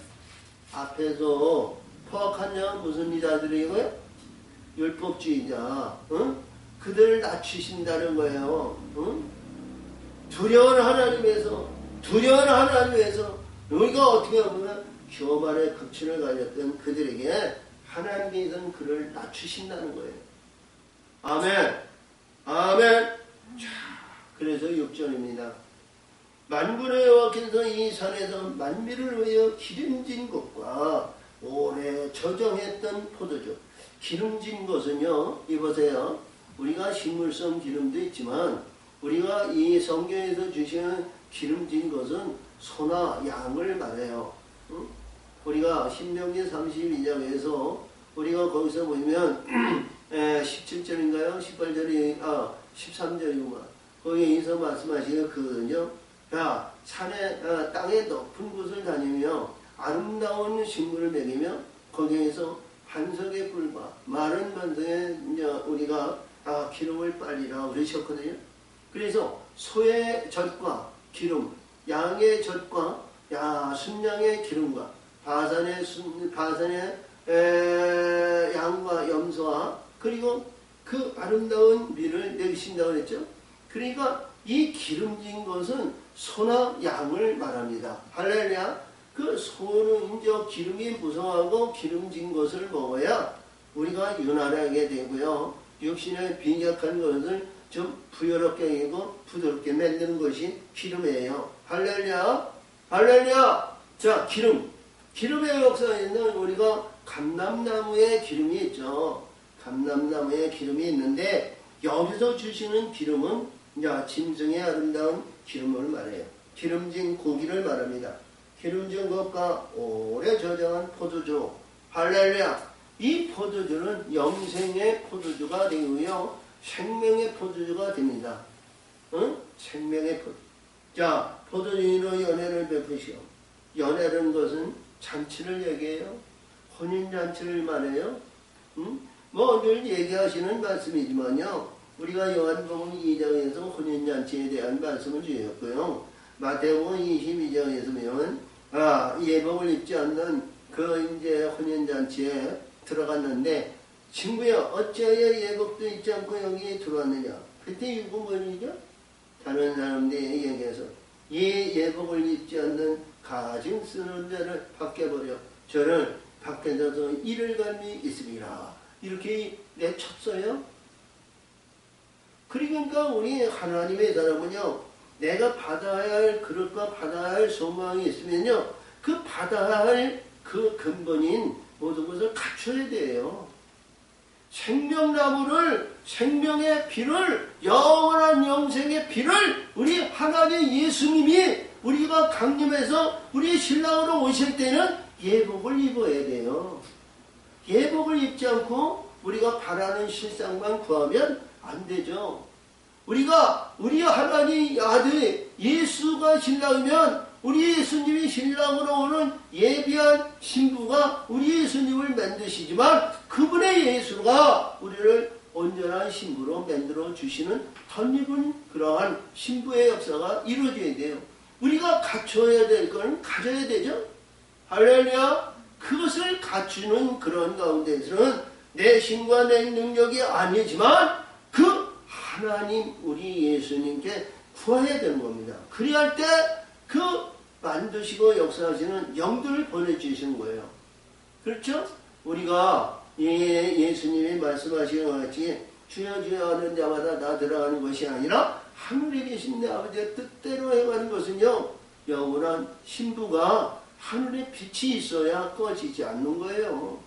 앞에서 포악한 자는 무슨 자들이고요? 율법주의자. 그들을 낮추신다는 거예요. 두려운 하나님에서 우리가 어떻게 보면 교만의 급진을 가졌던 그들에게 하나님께서는 그를 낮추신다는 거예요. 아멘. 자, 그래서 6절입니다. 만군의 여호와께서 이 산에서 만민을 위하여 기름진 것과 오래 저정했던 포도주. 기름진 것은요, 이보세요. 우리가 식물성 기름도 있지만 우리가 이 성경에서 주시는 기름진 것은 소나 양을 말해요. 우리가 신명기 32장에서 우리가 거기서 보면 17절인가요? 18절이 13절이구만. 거기에서 말씀하시거든요. 야, 산에 땅의 높은 곳을 다니며 아름다운 식물을 먹이며 거기에서 반석의 꿀과 마른 반석에 우리가 기름을 빨리라 그러셨거든요. 그래서 소의 젖과 기름, 양의 젖과 순양의 기름과 바산의 양과 염소와 그리고 그 아름다운 밀을 내리신다고 했죠. 그러니까 이 기름진 것은 소나 양을 말합니다. 할렐루야. 그 소는 이제 기름이 무성하고 기름진 것을 먹어야 우리가 유난하게 되고요. 육신의 빈약한 것을 좀 부여롭게 하고 부드럽게 만드는 것이 기름이에요. 할렐루야. 자, 기름의 역사에는 우리가 감람나무의 기름이 있죠. 감람나무의 기름이 있는데 여기서 주시는 기름은 짐승의 아름다운 기름을 말해요. 기름진 고기를 말합니다. 기름진 것과 오래 저장한 포도주. 할렐루야. 이 포도주는 영생의 포도주가 되고요. 생명의 포도주가 됩니다. 생명의 포도주. 자, 포도주로 연회를 베푸시오. 연회라는 것은 잔치를 얘기해요. 혼인잔치를 말해요. 늘 얘기하시는 말씀이지만요. 우리가 요한복음 2장에서 혼인잔치에 대한 말씀을 주셨고요. 마태복음 22장에서는 예복을 입지 않는 그 이제 혼인잔치에 들어갔는데 친구야 어찌하여 예복도 입지 않고 여기에 들어왔느냐. 그때 이유가 뭐죠? 다른 사람들이 얘기해서 예복을 입지 않는 가증 쓰는 자를 밖에 버려 저를 밖에 둬서 이를 감이 있습니다. 이렇게 내쳤어요. 그러니까 우리 하나님의 사람은요, 내가 받아야 할 그릇과 받아야 할 소망이 있으면요, 그 받아야 할 그 근본인 모든 것을 갖춰야 돼요. 생명나무를, 생명의 피를, 영원한 영생의 피를 우리 하나님 예수님이 우리가 강림해서 우리 신랑으로 오실 때는 예복을 입어야 돼요. 예복을 입지 않고 우리가 바라는 실상만 구하면 안 되죠. 우리가 우리 하나님 아들 예수가 신랑이면 우리 예수님이 신랑으로 오는 예비한 신부가 우리 예수님을 만드시지만 그분의 예수가 우리를 온전한 신부로 만들어 주시는 덧입은 그러한 신부의 역사가 이루어져야 돼요. 우리가 갖춰야 될 건 가져야 되죠. 할렐루야. 그것을 갖추는 그런 가운데서는 내 힘과 내 능력이 아니지만 그 하나님 우리 예수님께 구해야 되는 겁니다. 그리할 때 그 만드시고 역사하시는 영들을 보내주시는 거예요. 그렇죠? 우리가 예수님이 말씀하시는 것 같이 주여 주여 하는 자마다 다 들어가는 것이 아니라 하늘에 계신 내 아버지의 뜻대로 행하는 것은요, 영원한 신부가 하늘에 빛이 있어야 꺼지지 않는 거예요.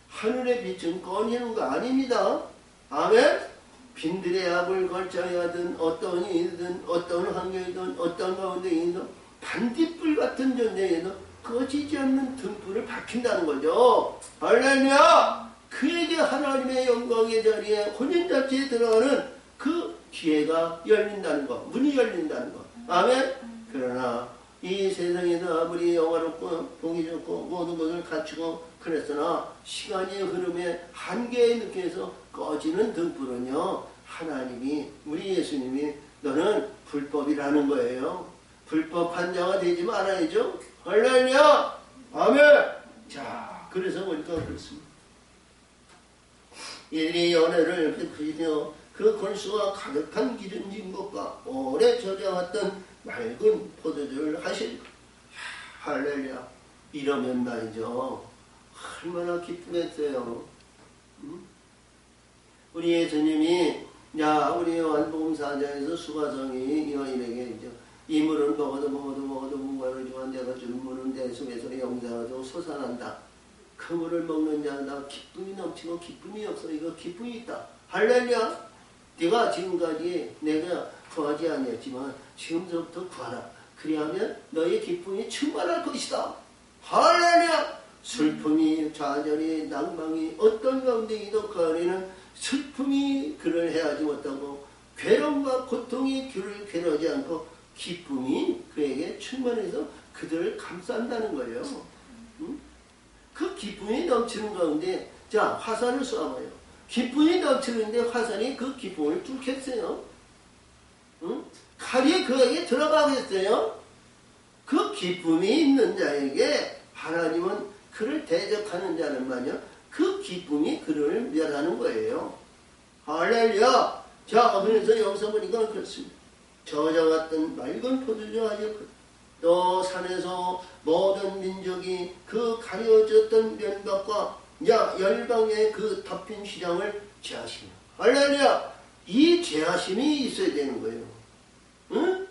하늘의 빛은 꺼지는 거 아닙니다. 아멘? 빈들의 약을 걸자야 하든 어떤 일이든 어떤 환경이든 어떤 가운데이든 반딧불 같은 존재에도 꺼지지 않는 등불을 밝힌다는 거죠. 할렐루야! 그에게 하나님의 영광의 자리에 혼인잔치에 들어가는 그 기회가 열린다는 것, 문이 열린다는 것. 아멘? 그러나 이 세상에서 아무리 영화롭고 보기 좋고 모든 것을 갖추고 그랬으나 시간의 흐름에 한계에 느껴서 꺼지는 등불은요, 하나님이 우리 예수님이 너는 불법이라는 거예요. 불법한 자가 되지 말아야죠. 할렐루야! 아멘! 자, 그래서 보니까 그렇습니다. 일리 연애를 베푸시며 그 권수와 가득한 기름진 것과 오래 저장했던 맑은 포도주를 하실. 할렐루야! 이러면 말이죠. 얼마나 기쁘겠어요. 우리 예수님이 우리 요한복음 4장에서 수가성이 여인에게 이 물은 먹어도 문과를 주한 내가 준 물은 내 속에서 영생하고 솟아난다. 그 물을 먹는 자는 기쁨이 넘치고 기쁨이 없어. 이거 기쁨이 있다. 할렐루야. 네가 지금까지 내가 구하지 아니었지만 지금부터 구하라. 그리하면 너의 기쁨이 충만할 것이다. 할렐루야. 슬픔이 좌절이 낭망이 어떤 가운데이도 그 안에는 슬픔이 그를 해하지 못하고 괴로움과 고통이 그를 괴로워하지 않고 기쁨이 그에게 충만해서 그들을 감싼다는 거예요. 그 기쁨이 넘치는 가운데 자 화살을 쏘아봐요. 기쁨이 넘치는데 화살이 그 기쁨을 뚫겠어요? 칼이 그에게 들어가겠어요? 그 기쁨이 있는 자에게 하나님은 그를 대적하는 자는만요 그 기쁨이 그를 멸하는 거예요. 할렐루야. 자 그래서 여기서 보니까 그렇습니다. 저장했던 맑은 포도주 하셨고 또 산에서 모든 민족이 그 가려졌던 면박과 열방의 그 덮인 시장을 제하시며 할렐루야. 이 제하심이 있어야 되는 거예요. 응?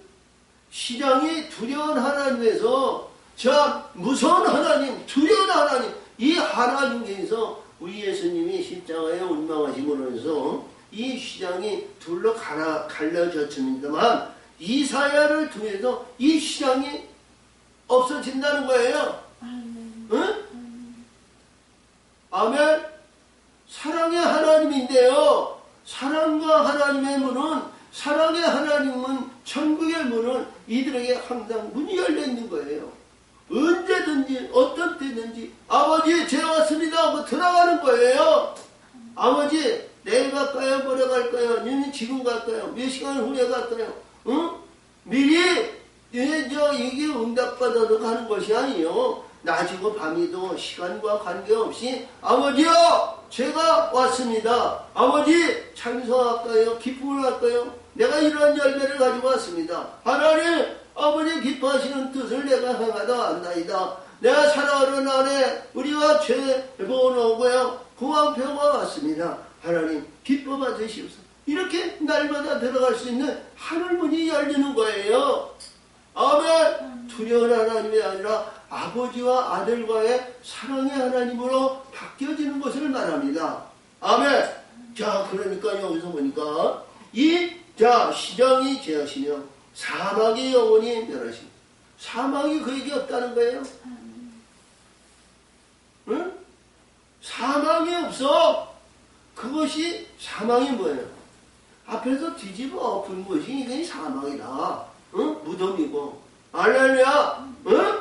시장이 두려운 하나님에서 저 무서운 하나님 두려운 하나님 이 하나님께서 우리 예수님이 십자가에 운명하심으로써 이 시장이 둘로 갈라졌습니다만 이사야를 통해서 이 시장이 없어진다는 거예요. 응? 아멘. 사랑의 하나님인데요. 사랑과 하나님의 문은 사랑의 하나님은 천국의 문은 이들에게 항상 문이 열려 있는 거예요. 언제든지 어떤 때든지 아버지 제가 왔습니다 하고 들어가는 거예요. 아버지 내일 갈까요? 모레 갈까요? 아니면 지금 갈까요? 몇 시간 후에 갈까요? 응? 미리 이게 응답받아서 가는 것이 아니요. 낮이고 밤이도 시간과 관계없이 아버지요, 제가 왔습니다. 아버지 찬송할까요? 기쁨을 할까요? 내가 이런 열매를 가지고 왔습니다. 하나님 아버지 기뻐하시는 뜻을 내가 행하다 안나이다. 내가 살아오는 날에 우리가 죄보노고요 구원표가 왔습니다. 하나님 기뻐 받으시옵소서. 이렇게 날마다 들어갈 수 있는 하늘문이 열리는 거예요. 아멘. 두려운 하나님이 아니라 아버지와 아들과의 사랑의 하나님으로 바뀌어지는 것을 말합니다. 아멘. 자, 그러니까 여기서 보니까 시정이 죄하시며 사망의 영혼이 멸하시며, 사망이 그에게 없다는 거예요. 응? 사망이 없어. 그것이 사망이 뭐예요? 앞에서 뒤집어 엎은 것이 이게 사망이다. 응? 무덤이고. 할렐루야. 응?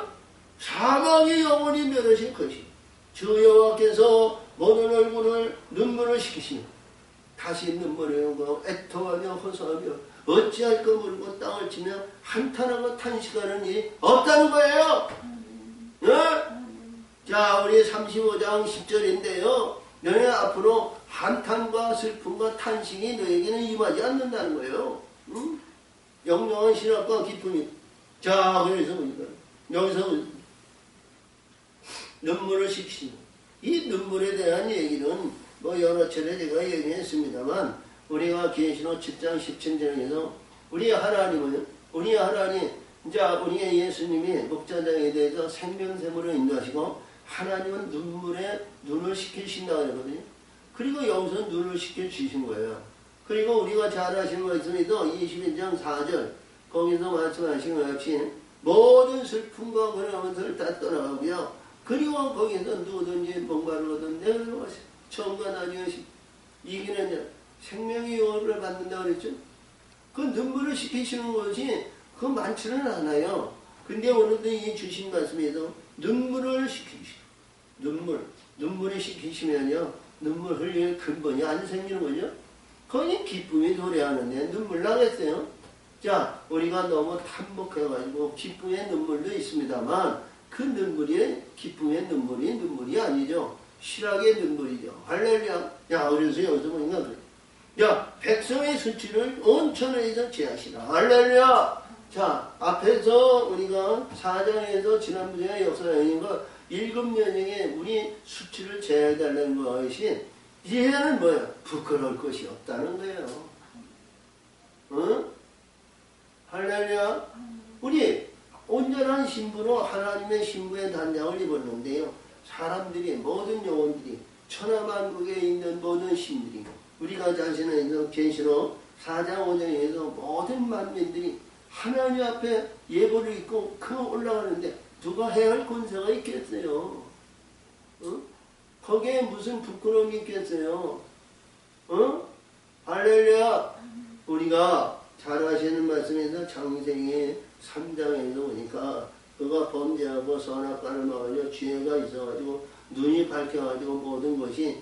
사망의 영혼이 멸하신 것이 주 여호와께서 모든 얼굴을 눈물을 식히시며 다시 눈물을 흘리고 애통하며 호소하며 어찌할까 물고 땅을 치며 한탄하고 탄식하는 일이 없다는 거예요. 네? 자, 우리 35장 10절인데요. 너네 앞으로 한탄과 슬픔과 탄식이 너에게는 임하지 않는다는 거예요. 응? 영영한 신학과 기쁨이. 자, 그래서 보니까 여기서 눈물을 식히시고, 이 눈물에 대한 얘기는 뭐 여러 차례 제가 얘기했습니다만, 우리가 계시록 7장 17절에서 우리 하나님은, 우리 하나님, 우리의 예수님이 목자장에 대해서 생명샘으로 인도하시고 하나님은 눈물에 눈을 식히신다고 하거든요. 그리고 여기서 눈을 식혀주신 거예요. 그리고 우리가 잘 아시는 말씀에도 21장 4절 거기서 말씀하신 것 같이 모든 슬픔과 그런 것을 다 떠나가고요. 그리고 거기서 누구든지 뭔가를 얻은 내가 처음과 나중에 이기는 생명의 영혼을 받는다고 그랬죠. 그 눈물을 식히시는 것이 그 많지는 않아요. 근데 오늘도 이 주신 말씀에서 눈물을 식히시고, 눈물을 식히시면요, 눈물 흘릴 근본이 안 생기는 거죠. 거기 기쁨이 도래하는데 눈물 나겠어요. 자, 우리가 너무 탐복해가지고 기쁨의 눈물도 있습니다만 그 눈물이 기쁨의 눈물이 아니죠. 실학의 눈물이죠. 할렐루야. 야, 그래서 여기서 보니까 그래. 야, 백성의 수치를 온 천하에서 제하시라. 할렐루야. 자, 앞에서 우리가 4장에서 지난번에 역사적인 거 7년경에 우리 수치를 제해달라는 것이 이제는 뭐야? 부끄러울 것이 없다는 거예요. 응? 할렐루야. 우리 온전한 신부로 하나님의 신부의 단장을 입었는데요. 사람들이, 모든 영혼들이, 천하만국에 있는 모든 신들이, 우리가 자신의 계시록 4장 5장에서 모든 만민들이 하나님 앞에 예보를 입고 그 올라가는데 누가 해야 할 권세가 있겠어요? 어? 거기에 무슨 부끄러움이 있겠어요? 어? 할렐루야. 우리가 잘 아시는 말씀에서 창세기 3장에서 보니까 그가 범죄하고 선악과를 먹으려 죄가 있어가지고 눈이 밝혀가지고 모든 것이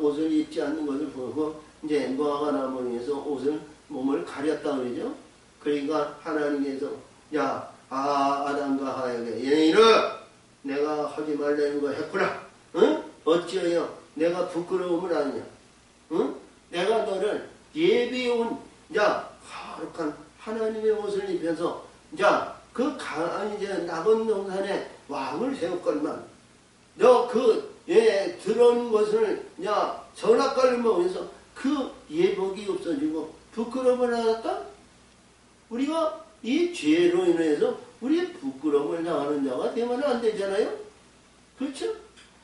옷을 입지 않는 것을 보고 이제 무화과 나무를 위해서 몸을 가렸다 그러죠. 그러니까 하나님께서 아담과 하에게 얘네를 내가 하지 말라는 거 했구나. 응? 어찌하여 내가 부끄러움을 아느냐. 응? 내가 너를 예비해온 거룩한 하나님의 옷을 입혀서 이제 낙원 동산에 왕을 세웠건만 너 들어온 것을 선악과를 먹으면서 그 예복이 없어지고 부끄러움을 하였다? 우리가 이 죄로 인해서 우리의 부끄러움을 당하는 자가 되면 안 되잖아요? 그렇죠?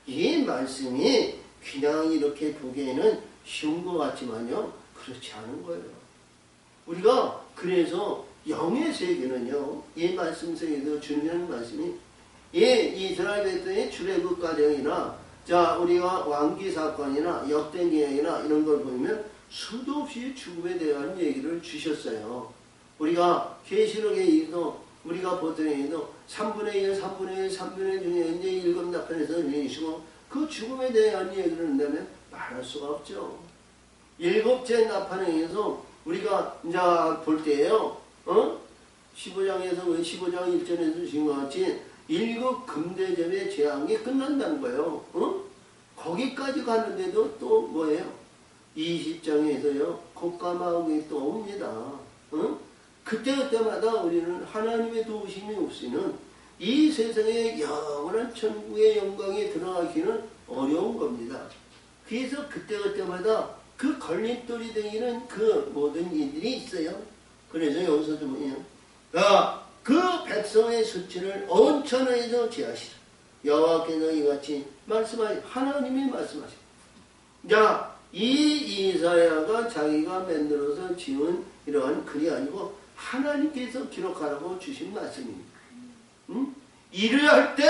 이 말씀이 그냥 이렇게 보기에는 쉬운 것 같지만요, 그렇지 않은 거예요. 우리가 그래서 영의 세계는요, 이 말씀 속에서 주는 말씀이 이스라엘 백성의 출애굽 과정이나 우리가 왕기 사건이나 역대 계획이나 이런 걸 보면 수도 없이 죽음에 대한 얘기를 주셨어요. 우리가 계시록에도 우리가 보통에도 3분의 1, 3분의 1, 3분의 1 중에 이제 일곱 나편에서 내리시고 그 죽음에 대한 얘기를 한다면 말할 수가 없죠. 일곱째 나팔행에서 우리가 이제 볼 때예요. 15장에서 15장 1절에서 주신 것 같이 일곱 금대접의 재앙이 끝난다는 거예요. 거기까지 가는데도 또 뭐예요? 20장에서요. 곶감하게 또 옵니다. 그때마다 우리는 하나님의 도우심이 없이는 이 세상의 영원한 천국의 영광에 들어가기는 어려운 겁니다. 그래서 그때마다 그 걸림돌이 되기는 그 모든 일들이 있어요. 그래서 여기서도 뭐예요? 그 백성의 수치를 온천에서 제하시라. 여호와께서 이같이 말씀하시, 하나님이 말씀하시라. 자, 이 이사야가 자기가 만들어서 지은 이러한 글이 아니고 하나님께서 기록하라고 주신 말씀입니다. 일을 할 때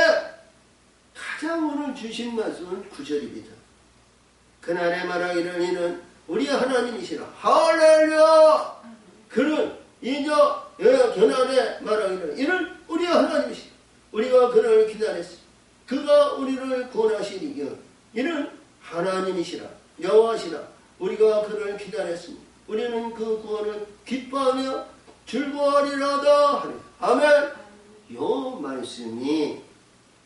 가장 오늘 주신 말씀은 9절입니다. 그날에 말하기를 이는 우리 하나님이시라. 할렐루야! 그는 이제 그날에 말하기를 이는 우리 하나님이시라. 우리가 그날을 기다렸어. 그가 우리를 구원하시리니 이는 하나님이시라. 여호와시라. 우리가 그를 기다렸습니다. 우리는 그 구원을 기뻐하며 즐거워하리라다 하리. 아멘. 요 말씀이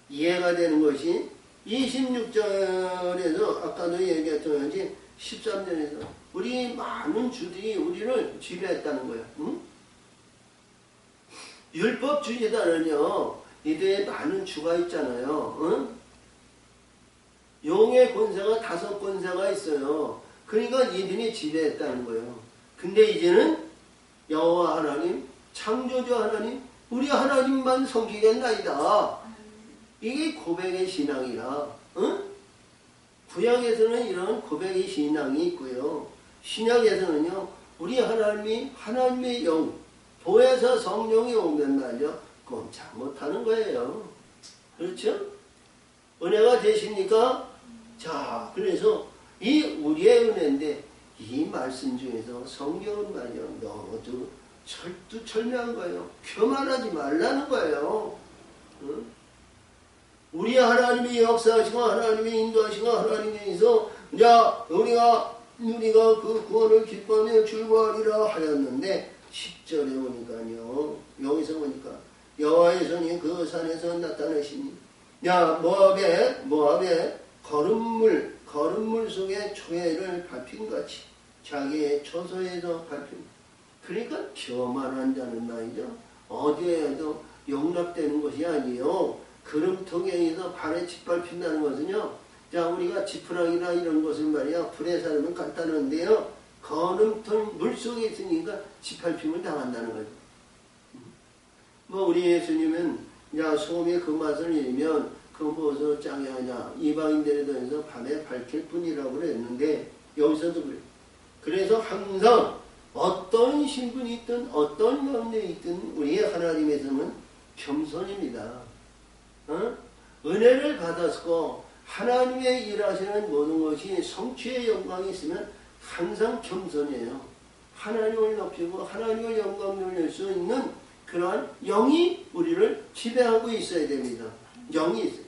이해가 되는 것이 26절에서 아까도 얘기했던 것이 13절에서 우리 많은 주들이 우리를 지배했다는 거예요. 율법주의자는요, 이들에 많은 주가 있잖아요. 용의 권세가 5권세가 있어요. 그러니까 이들이 지배했다는 거예요. 근데 이제는 여호와 하나님, 창조주 하나님, 우리 하나님만 섬기겠나이다. 이게 고백의 신앙이라. 구약에서는 이런 고백의 신앙이 있고요. 신약에서는요, 우리 하나님이 하나님의 영, 보혜사 성령이 오면 말이죠, 꼼짝 못하는 거예요. 그렇죠? 은혜가 되십니까? 자, 그래서 이 우리의 은혜인데 이 말씀 중에서 성경은 말이요, 너무 철두철미한 거예요. 교만하지 말라는 거예요. 우리 하나님이 역사하시고 하나님이 인도하시고 하나님께서 자 우리가 그 구원을 기뻐하며 즐거워하리라 하였는데 10절에 오니까요. 여기서 보니까 여호와의 손이 그 산에서 나타나시니 야 모압의 거름물 속에 초해를 밟힌같이 자기의 초소에서 밟힌. 그러니까 교만한 자는 말이죠. 어디에도 용납되는 것이 아니요. 그름통에서 발에 짓밟힌다는 것은요. 자, 우리가 지푸라기나 이런 것을 말이야. 불에 사르면 간단한데요. 거름통 물속에 있으니까 짓밟힘을 당한다는 거죠. 뭐 우리 예수님은 야 소금의 그 맛을 잃으면 그 무엇으로 짱이 하냐. 이방인들에 대해서 밤에 밝힐 뿐이라고 그랬는데 여기서도 그래요. 그래서 항상 어떤 신분이 있든 어떤 가운데 있든 우리 하나님에서는 겸손입니다. 은혜를 받았고 하나님의 일하시는 모든 것이 성취의 영광이 있으면 항상 겸손해요. 하나님을 높이고 하나님의 영광을 낼 수 있는 그러한 영이 우리를 지배하고 있어야 됩니다. 영이 있어요.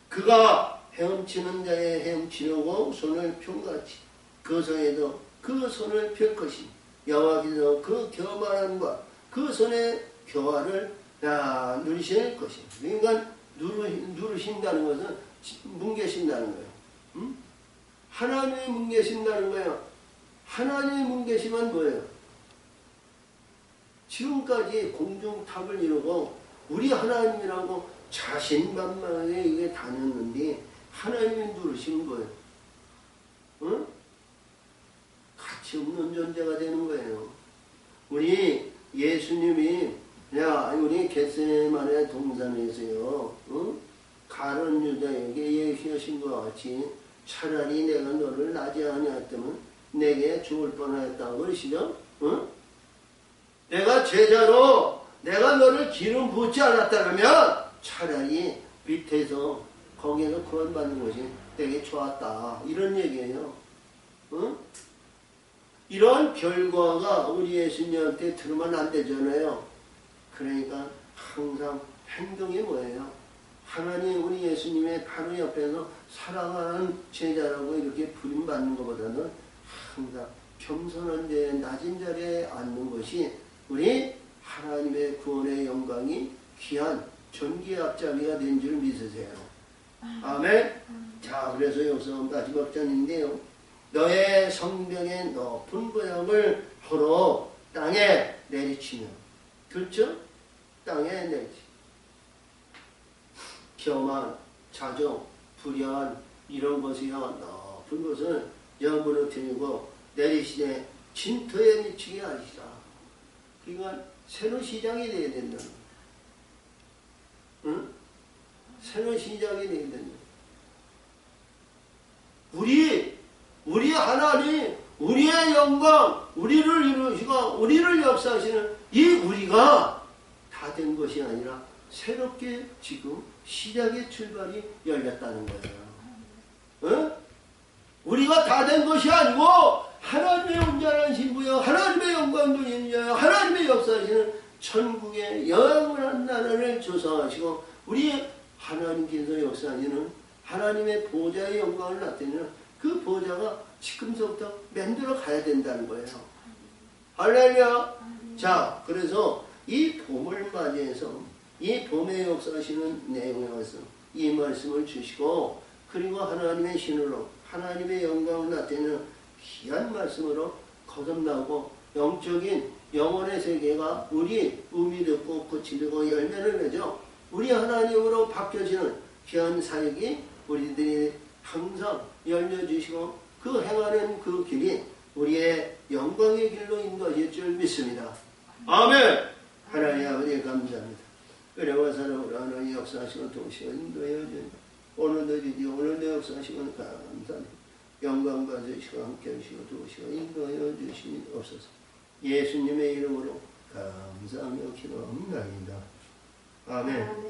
그가 헤엄치는 자의 헤엄치려고 손을 펴같이 그 손에도 그 손을 펼 것이 여호와께서 그 교만함과 그 손의 교화를 누리실 것이. 그러니까 누르신다는 것은 뭉개신다는 거예요. 하나님이 뭉개신다는 거예요. 하나님이 뭉개시면 뭐예요? 지금까지 공중탑을 이루고 우리 하나님이라고 자신만만하게 이게 다녔는데 하나님이 누르신 거예요. 가치 없는 존재가 되는 거예요. 우리 예수님이 우리 겟세마네 동산에서요, 가룟 유다에게 얘기하신 것 같이 차라리 내가 너를 나지 아니하였다면 내게 죽을 뻔하였다고 그러시죠? 내가 제자로 내가 너를 기름 붓지 않았다면 차라리 밑에서 거기에서 구원받는 것이 되게 좋았다. 이런 얘기예요. 이런 결과가 우리 예수님한테 들으면 안 되잖아요. 그러니까 항상 행동이 뭐예요? 하나님 우리 예수님의 바로 옆에서 사랑하는 제자라고 이렇게 부림받는 것보다는 항상 겸손한 데 낮은 자리에 앉는 것이 우리 하나님의 구원의 영광이 귀한 존귀의 앞자리가 된 줄 믿으세요. 아멘. 자, 그래서 여기서 마지막 장인데요. 너의 성벽의 높은 보양을 홀로 땅에 내리치며, 그렇죠? 땅에 내리치. 교만, 자정, 불의한 이런 것이야 높은 것을 여무너뜨리고 내리시되 진토에 미치게 하시라. 그러니까 새로 시작이 돼야 된다는 거예요. 응? 새로 시작이 돼야 된다. 우리 하나님, 우리의 영광, 우리를 이루시고 우리를 역사하시는 이 우리가 다 된 것이 아니라 새롭게 지금 시작의 출발이 열렸다는 거예요. 응? 우리가 다 된 것이 아니고 하나님의 온전한 신부여, 하나님의 영광도 인자여, 하나님의 역사하시는 천국의 영원한 나라를 조성하시고 우리 하나님께서 역사하시는 하나님의 보좌의 영광을 나타내는 그 보좌가 지금서부터 만들어 가야 된다는 거예요. 할렐루야. 자, 그래서 이 봄을 맞이해서 이 봄에 역사하시는 내용에 와서 이 말씀을 주시고, 그리고 하나님의 신으로 하나님의 영광을 나타내는 귀한 말씀으로 거듭나고 영적인 영혼의 세계가 우리 의미 듣고 꽃이 되고 열매를 맺어 우리 하나님으로 바뀌어지는 귀한 사역이 우리들이 항상 열려주시고 그 행하는 그 길이 우리의 영광의 길로 인도하실 줄 믿습니다. 아멘. 하나님 아버지 감사합니다. 은혜와 사랑으로 하나님 역사하시고 동시에 인도하여 주니 오늘도 주디오 오늘도 역사하시고 감사합니다. 영광 받으시고 함께 하시고 도우시고 인도하여 주시옵소서. 예수님의 이름으로 감사하며 기도합니다. 아멘.